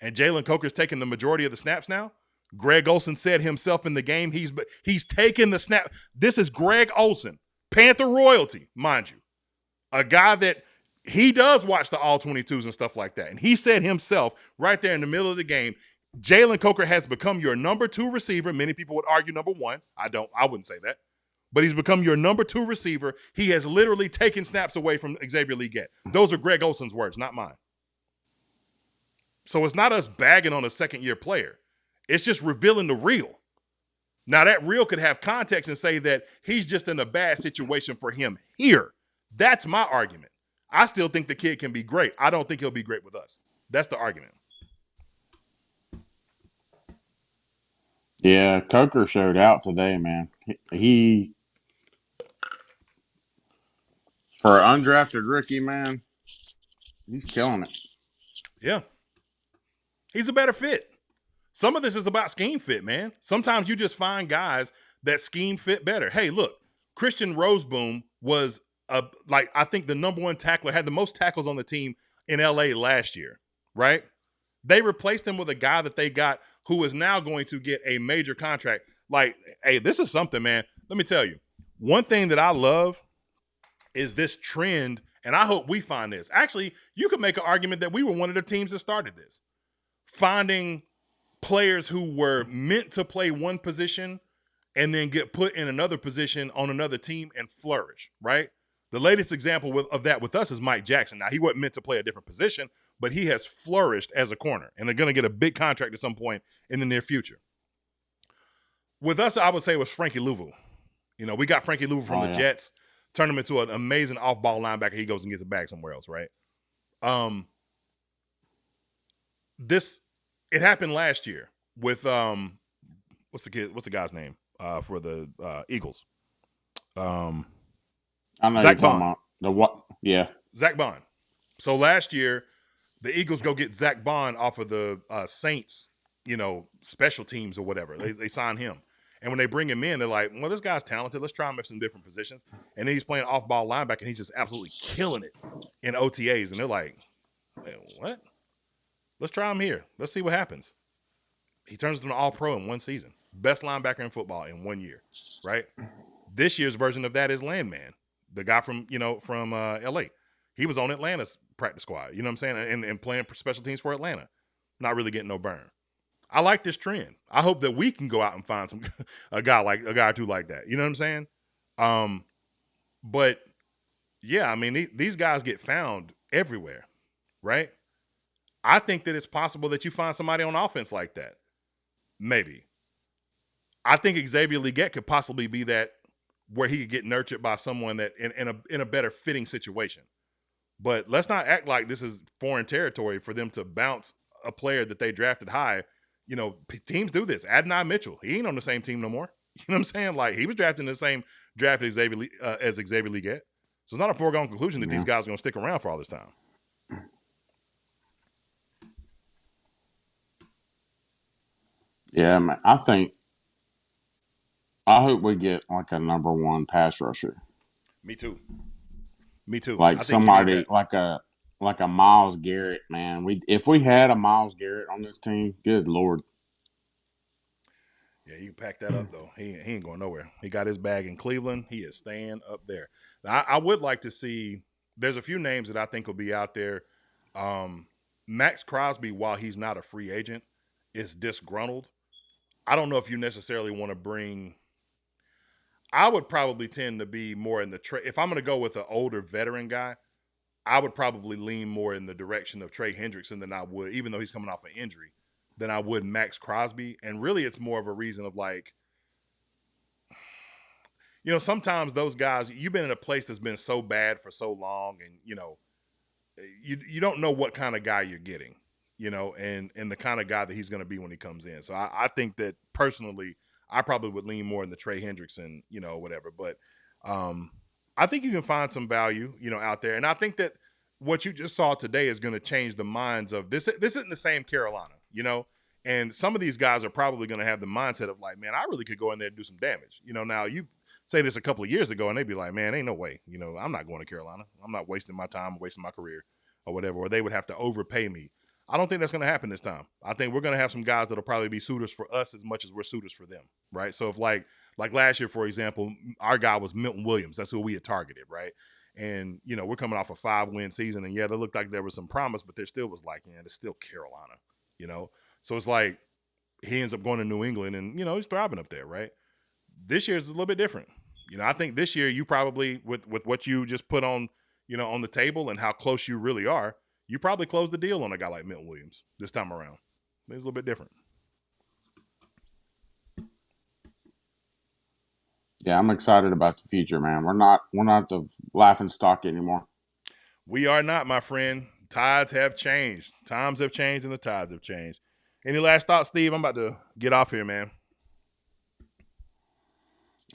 And Jalen Coker's taking the majority of the snaps now? Greg Olsen said himself in the game, he's taking the snap. This is Greg Olsen, Panther royalty, mind you. A guy that he does watch the all 22s and stuff like that. And he said himself right there in the middle of the game, Jalen Coker has become your number 2 receiver. Many people would argue number 1. I wouldn't say that. But he's become your number 2 receiver. He has literally taken snaps away from Xavier Legette. Those are Greg Olsen's words, not mine. So it's not us bagging on a second-year player. It's just revealing the real. Now, that real could have context and say that he's just in a bad situation for him here. That's my argument. I still think the kid can be great. I don't think he'll be great with us. That's the argument. Yeah, Coker showed out today, man. He for an undrafted rookie, man, he's killing it. Yeah. He's a better fit. Some of this is about scheme fit, man. Sometimes you just find guys that scheme fit better. Hey, look, Christian Roseboom was I think the number 1 tackler, had the most tackles on the team in LA last year, right? They replaced him with a guy that they got who is now going to get a major contract. Like, hey, this is something, man. Let me tell you. One thing that I love is this trend, and I hope we find this. Actually, you could make an argument that we were one of the teams that started this. Finding players who were meant to play one position and then get put in another position on another team and flourish, right? The latest example of that with us is Mike Jackson. Now, he wasn't meant to play a different position, but he has flourished as a corner, and they're going to get a big contract at some point in the near future. With us, I would say it was Frankie Louvu. You know, we got Frankie Louvu from the Jets, turned him into an amazing off-ball linebacker. He goes and gets it back somewhere else, right? It happened last year with what's the guy's name for the Eagles? I know Zach you're talking Bond. about the what? Yeah, Zach Bond. So last year, the Eagles go get Zach Bond off of the Saints, special teams or whatever. They sign him. And when they bring him in, they're like, well, this guy's talented. Let's try him in some different positions. And then he's playing off-ball linebacker, and he's just absolutely killing it in OTAs. And they're like, what? Let's try him here. Let's see what happens. He turns into an all-pro in one season. Best linebacker in football in 1 year, right? This year's version of that is Landman, the guy from L.A. He was on Atlanta's practice squad, you know what I'm saying, and playing special teams for Atlanta. Not really getting no burn. I like this trend. I hope that we can go out and find a guy or two like that. You know what I'm saying? But yeah, I mean, these guys get found everywhere, right? I think that it's possible that you find somebody on offense like that. Maybe. I think Xavier Legette could possibly be that, where he could get nurtured by someone that in a better fitting situation. But let's not act like this is foreign territory for them to bounce a player that they drafted high. You know, teams do this. Adonai Mitchell, he ain't on the same team no more. You know what I'm saying? Like, he was drafted in the same draft as Xavier Leggett. So it's not a foregone conclusion that these guys are going to stick around for all this time. Yeah, man. I hope we get like a number one pass rusher. Me too. Like somebody like a Myles Garrett, man. If we had a Myles Garrett on this team, good Lord. Yeah, you can pack that up, though. He ain't going nowhere. He got his bag in Cleveland. He is staying up there. Now, I would like to see – there's a few names that I think will be out there. Max Crosby, while he's not a free agent, is disgruntled. I don't know if you necessarily want to bring – I would probably tend to be more in the – if I'm going to go with an older veteran guy, I would probably lean more in the direction of Trey Hendrickson than I would, even though he's coming off an injury, than I would Max Crosby. And really it's more of a reason of like, you know, sometimes those guys, you've been in a place that's been so bad for so long and, you know, you don't know what kind of guy you're getting, you know, and the kind of guy that he's going to be when he comes in. So I think that personally, I probably would lean more in the Trey Hendrickson, you know, whatever. But I think you can find some value, you know, out there. And I think that what you just saw today is going to change the minds of this. This isn't the same Carolina, you know, and some of these guys are probably going to have the mindset of like, man, I really could go in there and do some damage. You know, now you say this a couple of years ago and they'd be like, man, ain't no way, you know, I'm not going to Carolina. I'm not wasting my time, wasting my career or whatever, or they would have to overpay me. I don't think that's going to happen this time. I think we're going to have some guys that'll probably be suitors for us as much as we're suitors for them. Right. So if like last year, for example, our guy was Milton Williams. That's who we had targeted. Right. And, you know, we're coming off a 5-win season and yeah, they looked like there was some promise, but there still was like, yeah, it's still Carolina, you know? So it's like he ends up going to New England and, you know, he's thriving up there. Right. This year is a little bit different. You know, I think this year you probably with what you just put on, you know, on the table and how close you really are, you probably close the deal on a guy like Milton Williams this time around. It's a little bit different. Yeah, I'm excited about the future, man. We're not the laughing stock anymore. We are not, my friend. Tides have changed. Times have changed and the tides have changed. Any last thoughts, Steve? I'm about to get off here, man.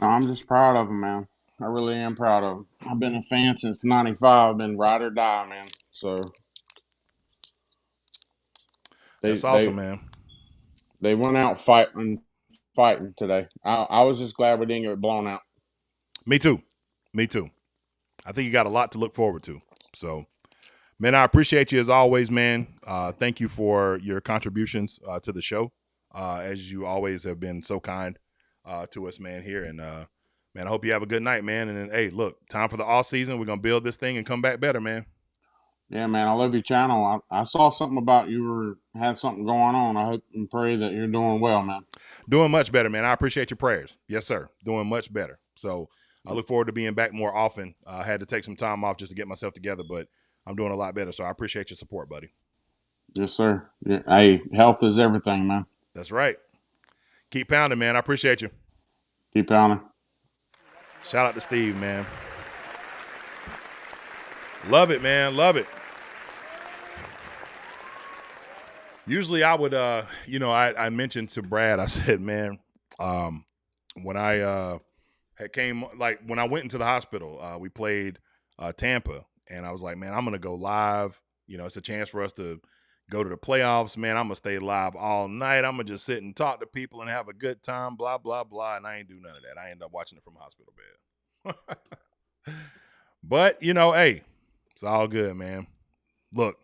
I'm just proud of him, man. I really am proud of him. I've been a fan since '95. I've been ride or die, man. So that's awesome, man. They went out fighting today. I was just glad we didn't get blown out. Me too. I think you got a lot to look forward to. So, man, I appreciate you as always, man. Thank you for your contributions to the show, as you always have been so kind to us, man, here. And, man, I hope you have a good night, man. And then, hey, look, time for the off season. We're going to build this thing and come back better, man. Yeah, man, I love your channel. I saw something about you had something going on. I hope and pray that you're doing well, man. Doing much better, man. I appreciate your prayers. Yes, sir. Doing much better. So I look forward to being back more often. I had to take some time off just to get myself together, but I'm doing a lot better. So I appreciate your support, buddy. Yes, sir. Yeah. Hey, health is everything, man. That's right. Keep pounding, man. I appreciate you. Keep pounding. Shout out to Steve, man. Love it, man. Love it. Usually I would, you know, I mentioned to Brad, I said, man, when I when I went into the hospital, we played Tampa, and I was like, man, I'm going to go live. You know, it's a chance for us to go to the playoffs, man. I'm going to stay live all night. I'm going to just sit and talk to people and have a good time, blah, blah, blah. And I ain't do none of that. I ended up watching it from a hospital bed. But, you know, hey, it's all good, man. Look,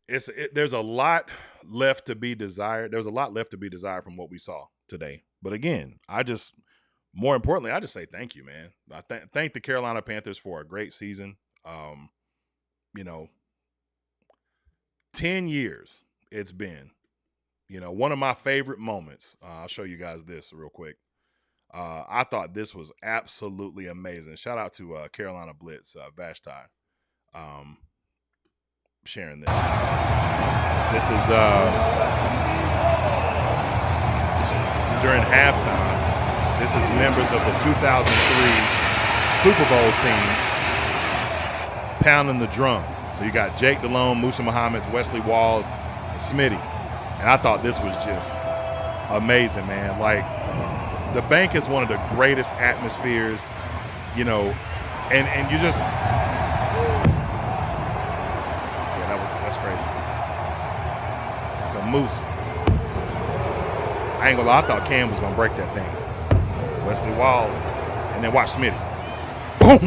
there's a lot left to be desired. There's a lot left to be desired from what we saw today. But again, more importantly, I just say thank you, man. I thank the Carolina Panthers for a great season. You know, 10 years it's been. You know, one of my favorite moments. I'll show you guys this real quick. I thought this was absolutely amazing. Shout out to Carolina Blitz, Vashti, sharing this. This is during halftime. This is members of the 2003 Super Bowl team pounding the drum. So you got Jake Delhomme, Musa Muhammad, Wesley Walls, and Smitty. And I thought this was just amazing, man. Like, the bank is one of the greatest atmospheres, you know, and you just, yeah, that's crazy. So Moose, I ain't gonna lie, I thought Cam was gonna break that thing. Wesley Walls, and then watch Smitty. Boom!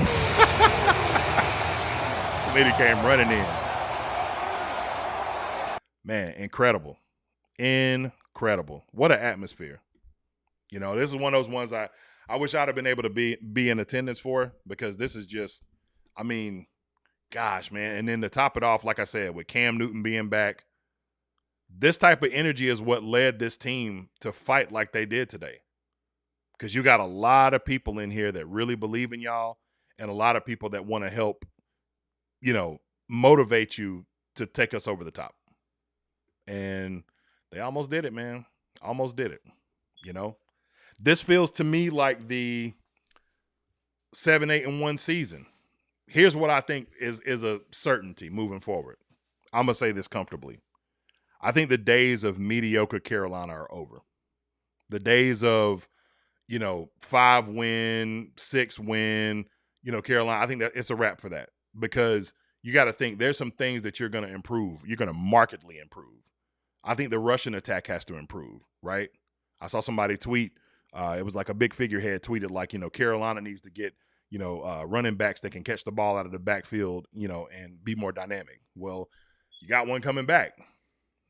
Smitty came running in. Man, incredible. Incredible. What an atmosphere. You know, this is one of those ones I wish I'd have been able to be in attendance for, because this is just, I mean, gosh, man. And then to top it off, like I said, with Cam Newton being back, this type of energy is what led this team to fight like they did today. Because you got a lot of people in here that really believe in y'all, and a lot of people that want to help, you know, motivate you to take us over the top. And they almost did it, man. Almost did it. You know, this feels to me like the 7-8-1 season. Here's what I think is a certainty moving forward. I'm going to say this comfortably. I think the days of mediocre Carolina are over. The days of, you know, 5-win, 6-win, you know, Carolina, I think that it's a wrap for that, because you got to think there's some things that you're going to improve. You're going to markedly improve. I think the rushing attack has to improve, right? I saw somebody tweet, it was like a big figurehead tweeted like, you know, Carolina needs to get, you know, running backs that can catch the ball out of the backfield, you know, and be more dynamic. Well, you got one coming back,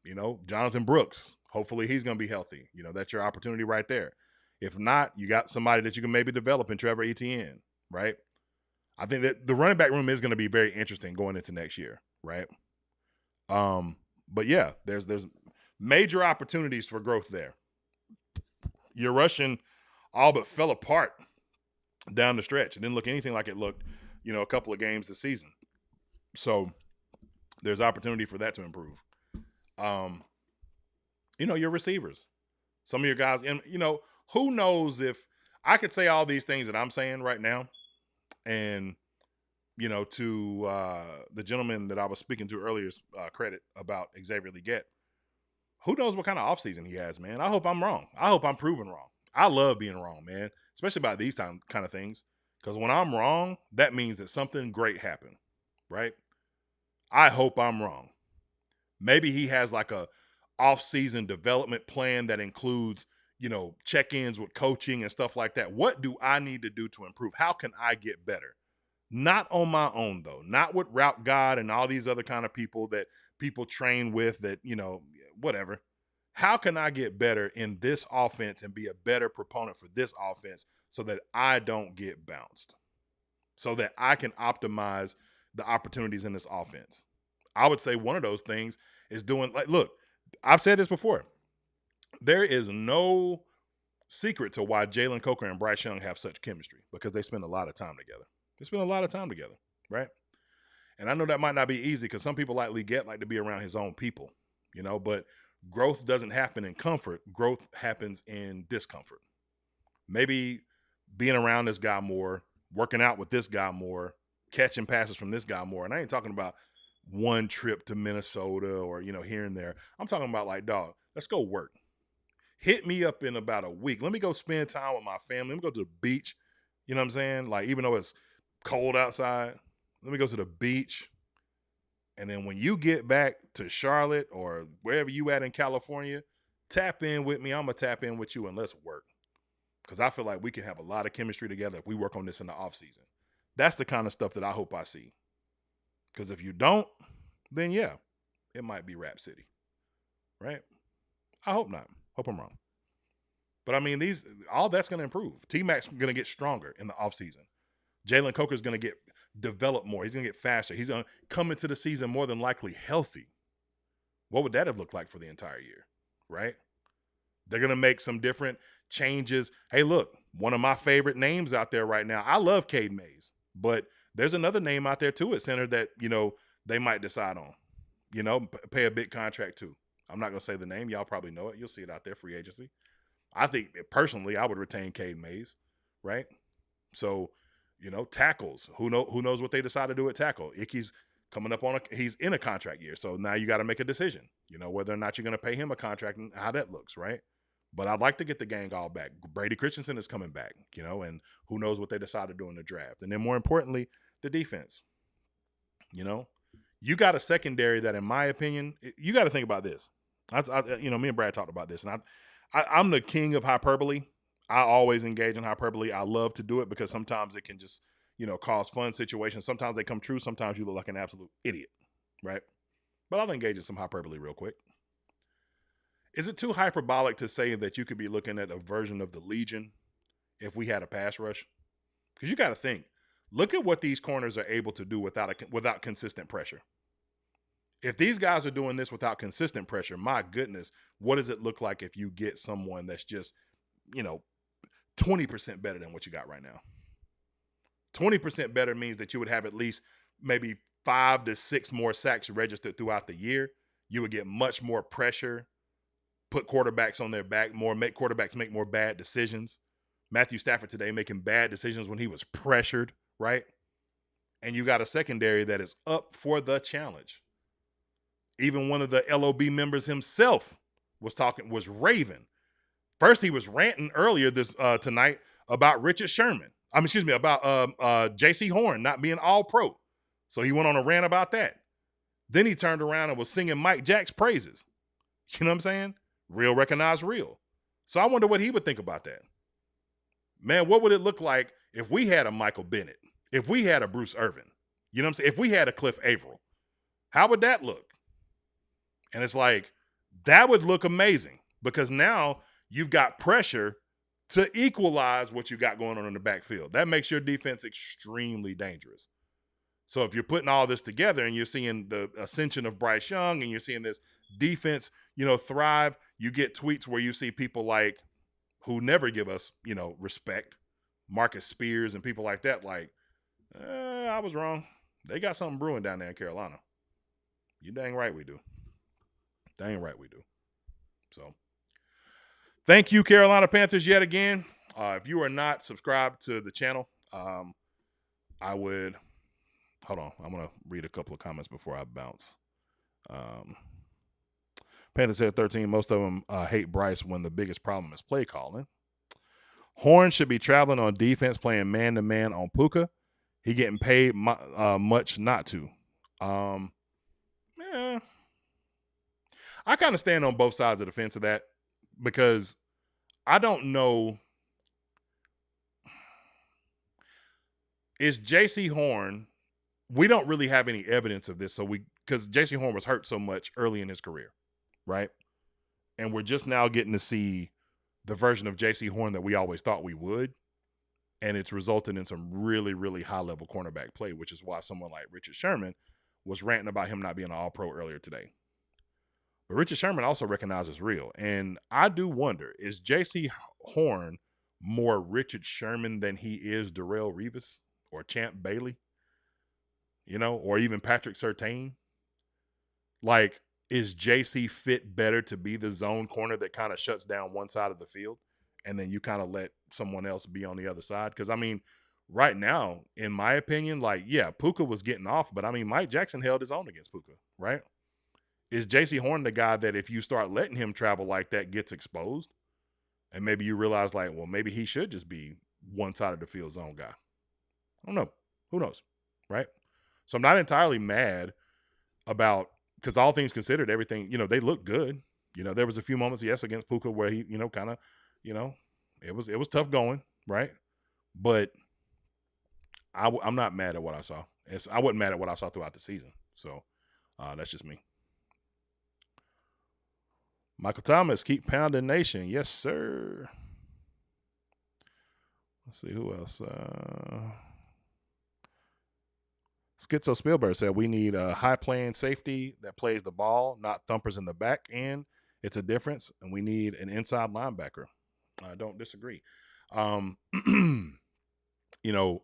you know, Jonathan Brooks. Hopefully he's going to be healthy. You know, that's your opportunity right there. If not, you got somebody that you can maybe develop in Trevor Etienne, right? I think that the running back room is going to be very interesting going into next year, right? But yeah, there's major opportunities for growth there. Your rushing all but fell apart down the stretch. It didn't look anything like it looked, you know, a couple of games this season. So there's opportunity for that to improve. You know, your receivers, some of your guys, and you know, who knows if I could say all these things that I'm saying right now, and you know, to the gentleman that I was speaking to earlier, credit about Xavier Legette. Who knows what kind of offseason he has, man? I hope I'm wrong. I hope I'm proven wrong. I love being wrong, man, especially about these kind of things. Because when I'm wrong, that means that something great happened, right? I hope I'm wrong. Maybe he has like a off-season development plan that includes, you know, check-ins with coaching and stuff like that. What do I need to do to improve? How can I get better? Not on my own, though. Not with Route God and all these other kind of people that people train with that, you know, whatever. How can I get better in this offense and be a better proponent for this offense so that I don't get bounced? So that I can optimize the opportunities in this offense. I would say one of those things is doing, like, look, I've said this before. There is no secret to why Jalen Coker and Bryce Young have such chemistry, because they spend a lot of time together. They spend a lot of time together, right? And I know that might not be easy because some people like Legette like to be around his own people, you know, but growth doesn't happen in comfort. Growth happens in discomfort. Maybe being around this guy more, working out with this guy more, catching passes from this guy more. And I ain't talking about one trip to Minnesota or, you know, here and there. I'm talking about like, dog, let's go work. Hit me up in about a week. Let me go spend time with my family. Let me go to the beach. You know what I'm saying? Like, even though it's cold outside, let me go to the beach. And then when you get back to Charlotte or wherever you at in California, tap in with me. I'm going to tap in with you and let's work. Because I feel like we can have a lot of chemistry together if we work on this in the offseason. That's the kind of stuff that I hope I see. Because if you don't, then yeah, it might be Rap City. Right? I hope not. Hope I'm wrong. But I mean, all that's going to improve. T-Mac's going to get stronger in the offseason. Jalen Coker's going to develop more. He's going to get faster. He's going to come into the season more than likely healthy. What would that have looked like for the entire year? Right? They're going to make some different changes. Hey, look, one of my favorite names out there right now. I love Cade Mays, but there's another name out there too at center that, you know, they might decide on, you know, pay a big contract to. I'm not going to say the name. Y'all probably know it. You'll see it out there, free agency. I think personally I would retain Cade Mays, right? So You know, tackles. Who knows what they decide to do at tackle? Icky's coming up on he's in a contract year. So now you got to make a decision, you know, whether or not you're going to pay him a contract and how that looks, right? But I'd like to get the gang all back. Brady Christensen is coming back, you know, and who knows what they decide to do in the draft. And then more importantly, the defense. You know, you got a secondary that, in my opinion, you got to think about this. You know, me and Brad talked about this, and I'm the king of hyperbole. I always engage in hyperbole. I love to do it because sometimes it can just, you know, cause fun situations. Sometimes they come true. Sometimes you look like an absolute idiot, right? But I'll engage in some hyperbole real quick. Is it too hyperbolic to say that you could be looking at a version of the Legion if we had a pass rush? Because you got to think. Look at what these corners are able to do without consistent pressure. If these guys are doing this without consistent pressure, my goodness, what does it look like if you get someone that's just, you know, 20% better than what you got right now? 20% better means that you would have at least maybe 5 to 6 more sacks registered throughout the year. You would get much more pressure, put quarterbacks on their back, make quarterbacks make more bad decisions. Matthew Stafford today making bad decisions when he was pressured, right? And you got a secondary that is up for the challenge. Even one of the LOB members himself was raving. First, he was ranting earlier tonight about Richard Sherman. About J.C. Horn not being all pro. So he went on a rant about that. Then he turned around and was singing Mike Jack's praises. You know what I'm saying? Real recognize real. So I wonder what he would think about that. Man, what would it look like if we had a Michael Bennett? If we had a Bruce Irvin? You know what I'm saying? If we had a Cliff Averill? How would that look? And it's like, that would look amazing because now you've got pressure to equalize what you got going on in the backfield. That makes your defense extremely dangerous. So if you're putting all this together and you're seeing the ascension of Bryce Young and you're seeing this defense, you know, thrive, you get tweets where you see people like who never give us, you know, respect, Marcus Spears and people like that, like, I was wrong. They got something brewing down there in Carolina. You dang right we do. Dang right we do. So thank you, Carolina Panthers, yet again. If you are not subscribed to the channel, I would – hold on. I'm going to read a couple of comments before I bounce. Panther said 13. Most of them hate Bryce when the biggest problem is play calling. Horn should be traveling on defense, playing man-to-man on Puka. He getting paid much not to. Yeah. I kind of stand on both sides of the fence of that because I don't know. Is J.C. Horn, we don't really have any evidence of this. Because J.C. Horn was hurt so much early in his career, right? And we're just now getting to see the version of J.C. Horn that we always thought we would. And it's resulted in some really, really high-level cornerback play, which is why someone like Richard Sherman was ranting about him not being an all-pro earlier today. But Richard Sherman also recognizes real. And I do wonder, is J.C. Horn more Richard Sherman than he is Darrelle Revis or Champ Bailey? You know, or even Patrick Surtain? Like, is J.C. fit better to be the zone corner that kind of shuts down one side of the field and then you kind of let someone else be on the other side? Because, I mean, right now, in my opinion, like, yeah, Puka was getting off, but, I mean, Mike Jackson held his own against Puka, right? Is J.C. Horn the guy that if you start letting him travel like that gets exposed? And maybe you realize, like, well, maybe he should just be one side of the field zone guy. I don't know. Who knows, right? So I'm not entirely mad about, because all things considered, everything, you know, they look good. You know, there was a few moments, yes, against Puka where he, you know, kind of, you know, it was tough going, right? But I'm not mad at what I saw. I wasn't mad at what I saw throughout the season. So that's just me. Michael Thomas, keep pounding nation. Yes, sir. Let's see who else. Schizo Spielberg said we need a high-playing safety that plays the ball, not thumpers in the back end. It's a difference, and we need an inside linebacker. I don't disagree. You know,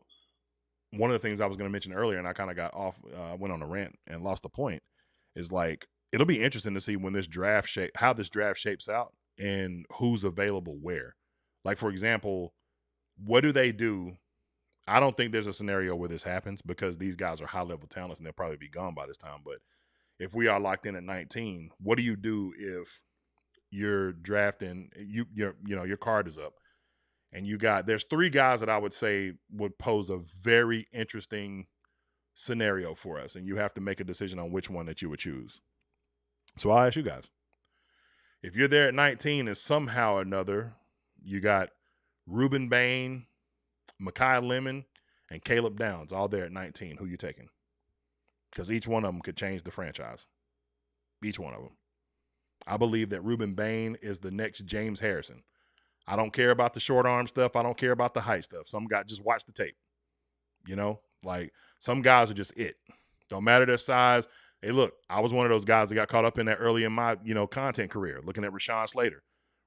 one of the things I was going to mention earlier, and I kind of got off, went on a rant and lost the point, is like, it'll be interesting to see when this draft how this draft shapes out and who's available where. Like, for example, what do they do I don't think there's a scenario where this happens because these guys are high-level talents and they'll probably be gone by this time. But if we are locked in at 19, what do you do if you're drafting, your card is up and there's 3 guys that I would say would pose a very interesting scenario for us, and you have to make a decision on which one that you would choose. So I'll ask you guys. If you're there at 19 and somehow or another you got Ruben Bain, Mekhi Lemon, and Caleb Downs all there at 19, who you taking? Because each one of them could change the franchise. Each one of them. I believe that Ruben Bain is the next James Harrison. I don't care about the short arm stuff. I don't care about the height stuff. Some guys just watch the tape. Like some guys are just it. Don't matter their size. Hey, look, I was one of those guys that got caught up in that early in my, content career, looking at Rashawn Slater.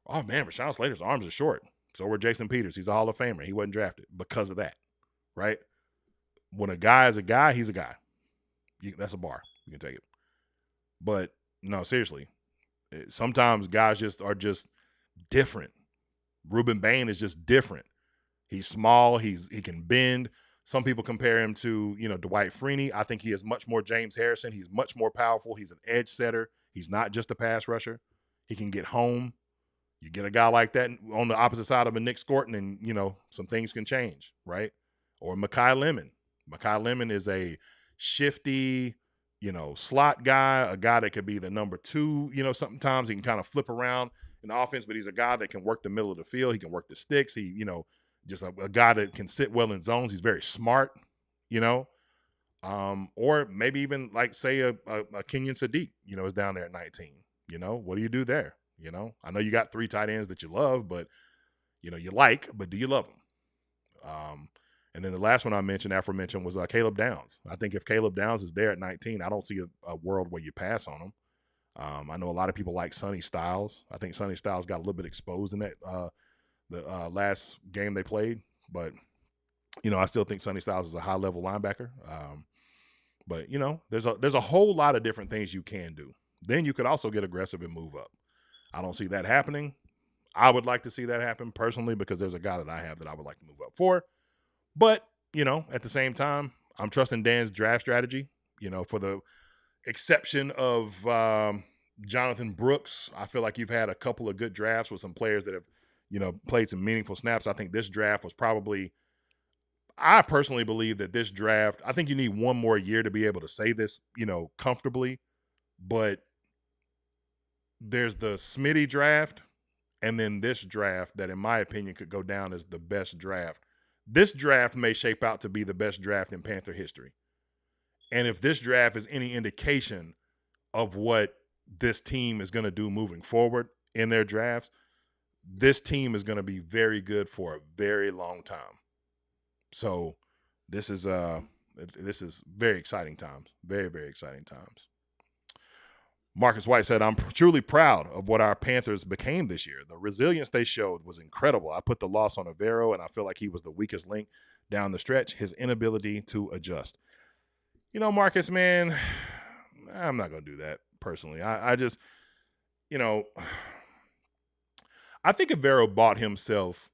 Oh, man, Rashawn Slater's arms are short. So were Jason Peters. He's a Hall of Famer. He wasn't drafted because of that, right? When a guy is a guy, he's a guy. That's a bar. You can take it. But, no, seriously, sometimes guys are just different. Ruben Bain is just different. He's small. He can bend. Some people compare him to, Dwight Freeney. I think he is much more James Harrison. He's much more powerful. He's an edge setter. He's not just a pass rusher. He can get home. You get a guy like that on the opposite side of a Nick Scorton and, some things can change, right? Or Mekhi Lemon. Mekhi Lemon is a shifty, slot guy, a guy that could be the number 2. Sometimes he can kind of flip around in the offense, but he's a guy that can work the middle of the field. He can work the sticks. He, just a guy that can sit well in zones. He's very smart, or maybe even like say a Kenyon Sadiq, is down there at 19. What do you do there? I know you got 3 tight ends that you love, but you like, but do you love them? And then the last one I mentioned, aforementioned, was Caleb Downs. I think if Caleb Downs is there at 19, I don't see a world where you pass on him. I know a lot of people like Sonny Styles. I think Sonny Styles got a little bit exposed in that the last game they played, but I still think Sonny Styles is a high level linebacker. But there's a whole lot of different things you can do. Then you could also get aggressive and move up. I don't see that happening. I would like to see that happen personally because there's a guy that I have that I would like to move up for. But, at the same time, I'm trusting Dan's draft strategy, for the exception of Jonathan Brooks. I feel like you've had a couple of good drafts with some players that have, played some meaningful snaps. I think this draft was I personally believe that this draft, I think you need one more year to be able to say this, comfortably. But there's the Smitty draft and then this draft that, in my opinion, could go down as the best draft. This draft may shape out to be the best draft in Panther history. And if this draft is any indication of what this team is going to do moving forward in their drafts, this team is going to be very good for a very long time. So this is very exciting times. Very, very exciting times. Marcus White said, I'm truly proud of what our Panthers became this year. The resilience they showed was incredible. I put the loss on Evero, and I feel like he was the weakest link down the stretch, his inability to adjust. Marcus, man, I'm not going to do that personally. I just, I think Evero bought himself.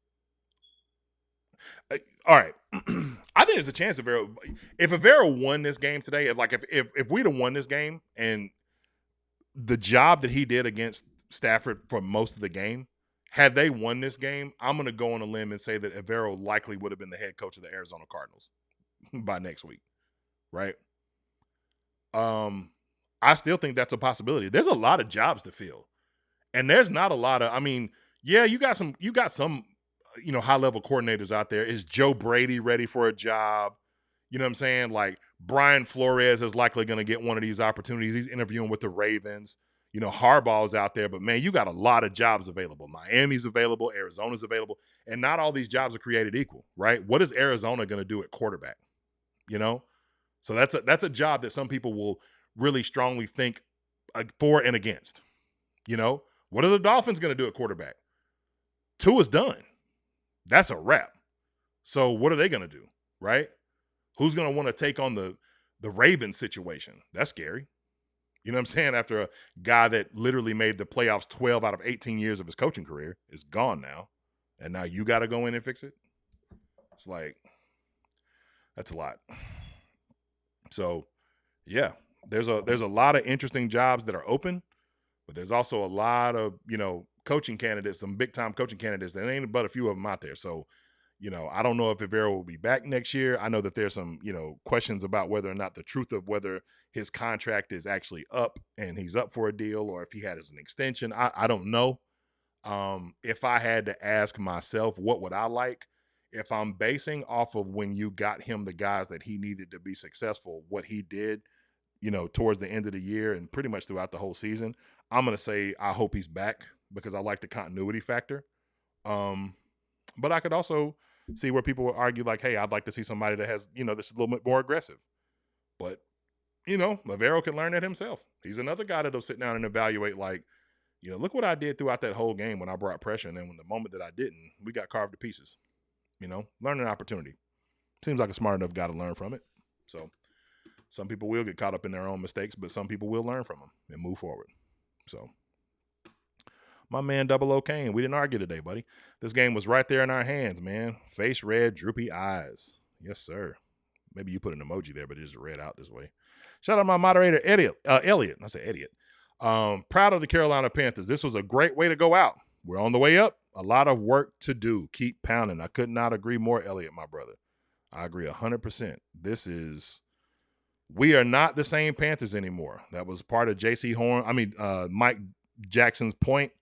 All right. I think there's a chance if Evero won this game today, if we'd have won this game and the job that he did against Stafford for most of the game, had they won this game, I'm going to go on a limb and say that Evero likely would have been the head coach of the Arizona Cardinals by next week, right? I still think that's a possibility. There's a lot of jobs to fill, and there's not a lot of. You got some, high-level coordinators out there. Is Joe Brady ready for a job? You know what I'm saying? Like Brian Flores is likely going to get one of these opportunities. He's interviewing with the Ravens. Harbaugh's out there, but man, you got a lot of jobs available. Miami's available, Arizona's available, and not all these jobs are created equal, right? What is Arizona going to do at quarterback? So that's a job that some people will really strongly think for and against. What are the Dolphins going to do at quarterback? Tua's done. That's a wrap. So what are they going to do, right? Who's going to want to take on the Ravens situation? That's scary. You know what I'm saying? After a guy that literally made the playoffs 12 out of 18 years of his coaching career is gone now, and now you got to go in and fix it. It's like, That's a lot. So, yeah, there's a lot of interesting jobs that are open, but there's also a lot of, coaching candidates, some big time coaching candidates. There ain't but a few of them out there. So, I don't know if Evero will be back next year. I know that there's some, questions about whether or not the truth of whether his contract is actually up and he's up for a deal, or if he had an extension. I don't know. If I had to ask myself, what would I like? If I'm basing off of when you got him the guys that he needed to be successful, what he did, towards the end of the year and pretty much throughout the whole season, I'm going to say I hope he's back because I like the continuity factor. But I could also see where people would argue like, hey, I'd like to see somebody that has, that's a little bit more aggressive. But, Evero can learn that himself. He's another guy that'll sit down and evaluate like, look what I did throughout that whole game when I brought pressure. And then when the moment that I didn't, we got carved to pieces. Learning opportunity. Seems like a smart enough guy to learn from it. So some people will get caught up in their own mistakes, but some people will learn from them and move forward. So my man Double O Kane, we didn't argue today, buddy. This game was right there in our hands, man. Face red, droopy eyes. Yes, sir. Maybe you put an emoji there, but it just read out this way. Shout out to my moderator, Elliot. I said Elliot. Proud of the Carolina Panthers. This was a great way to go out. We're on the way up. A lot of work to do. Keep pounding. I could not agree more, Elliot, my brother. I agree 100%. We are not the same Panthers anymore. That was part of Mike Jackson's point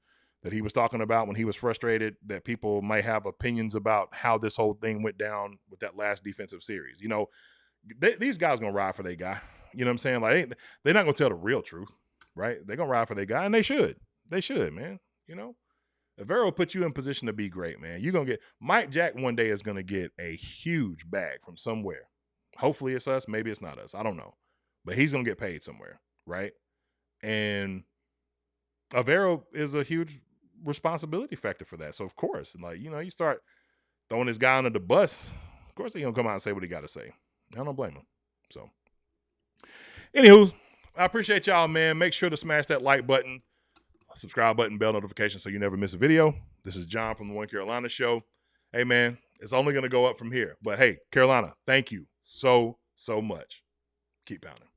that he was talking about when he was frustrated that people might have opinions about how this whole thing went down with that last defensive series. These guys going to ride for their guy. You know what I'm saying? Like, they're not going to tell the real truth, right? They're going to ride for their guy, and they should. They should, man. Evero will put you in position to be great, man. You're going to get – Mike Jack one day is going to get a huge bag from somewhere. Hopefully it's us. Maybe it's not us. I don't know. But he's going to get paid somewhere, right? And Evero is a huge responsibility factor for that. So, of course, you start throwing this guy under the bus, of course he's going to come out and say what he got to say. I don't blame him. So, anywho, I appreciate y'all, man. Make sure to smash that like button, subscribe button, bell notification so you never miss a video. This is John from the One Carolina Show. Hey, man, it's only going to go up from here. But, hey, Carolina, thank you so much. Keep pounding.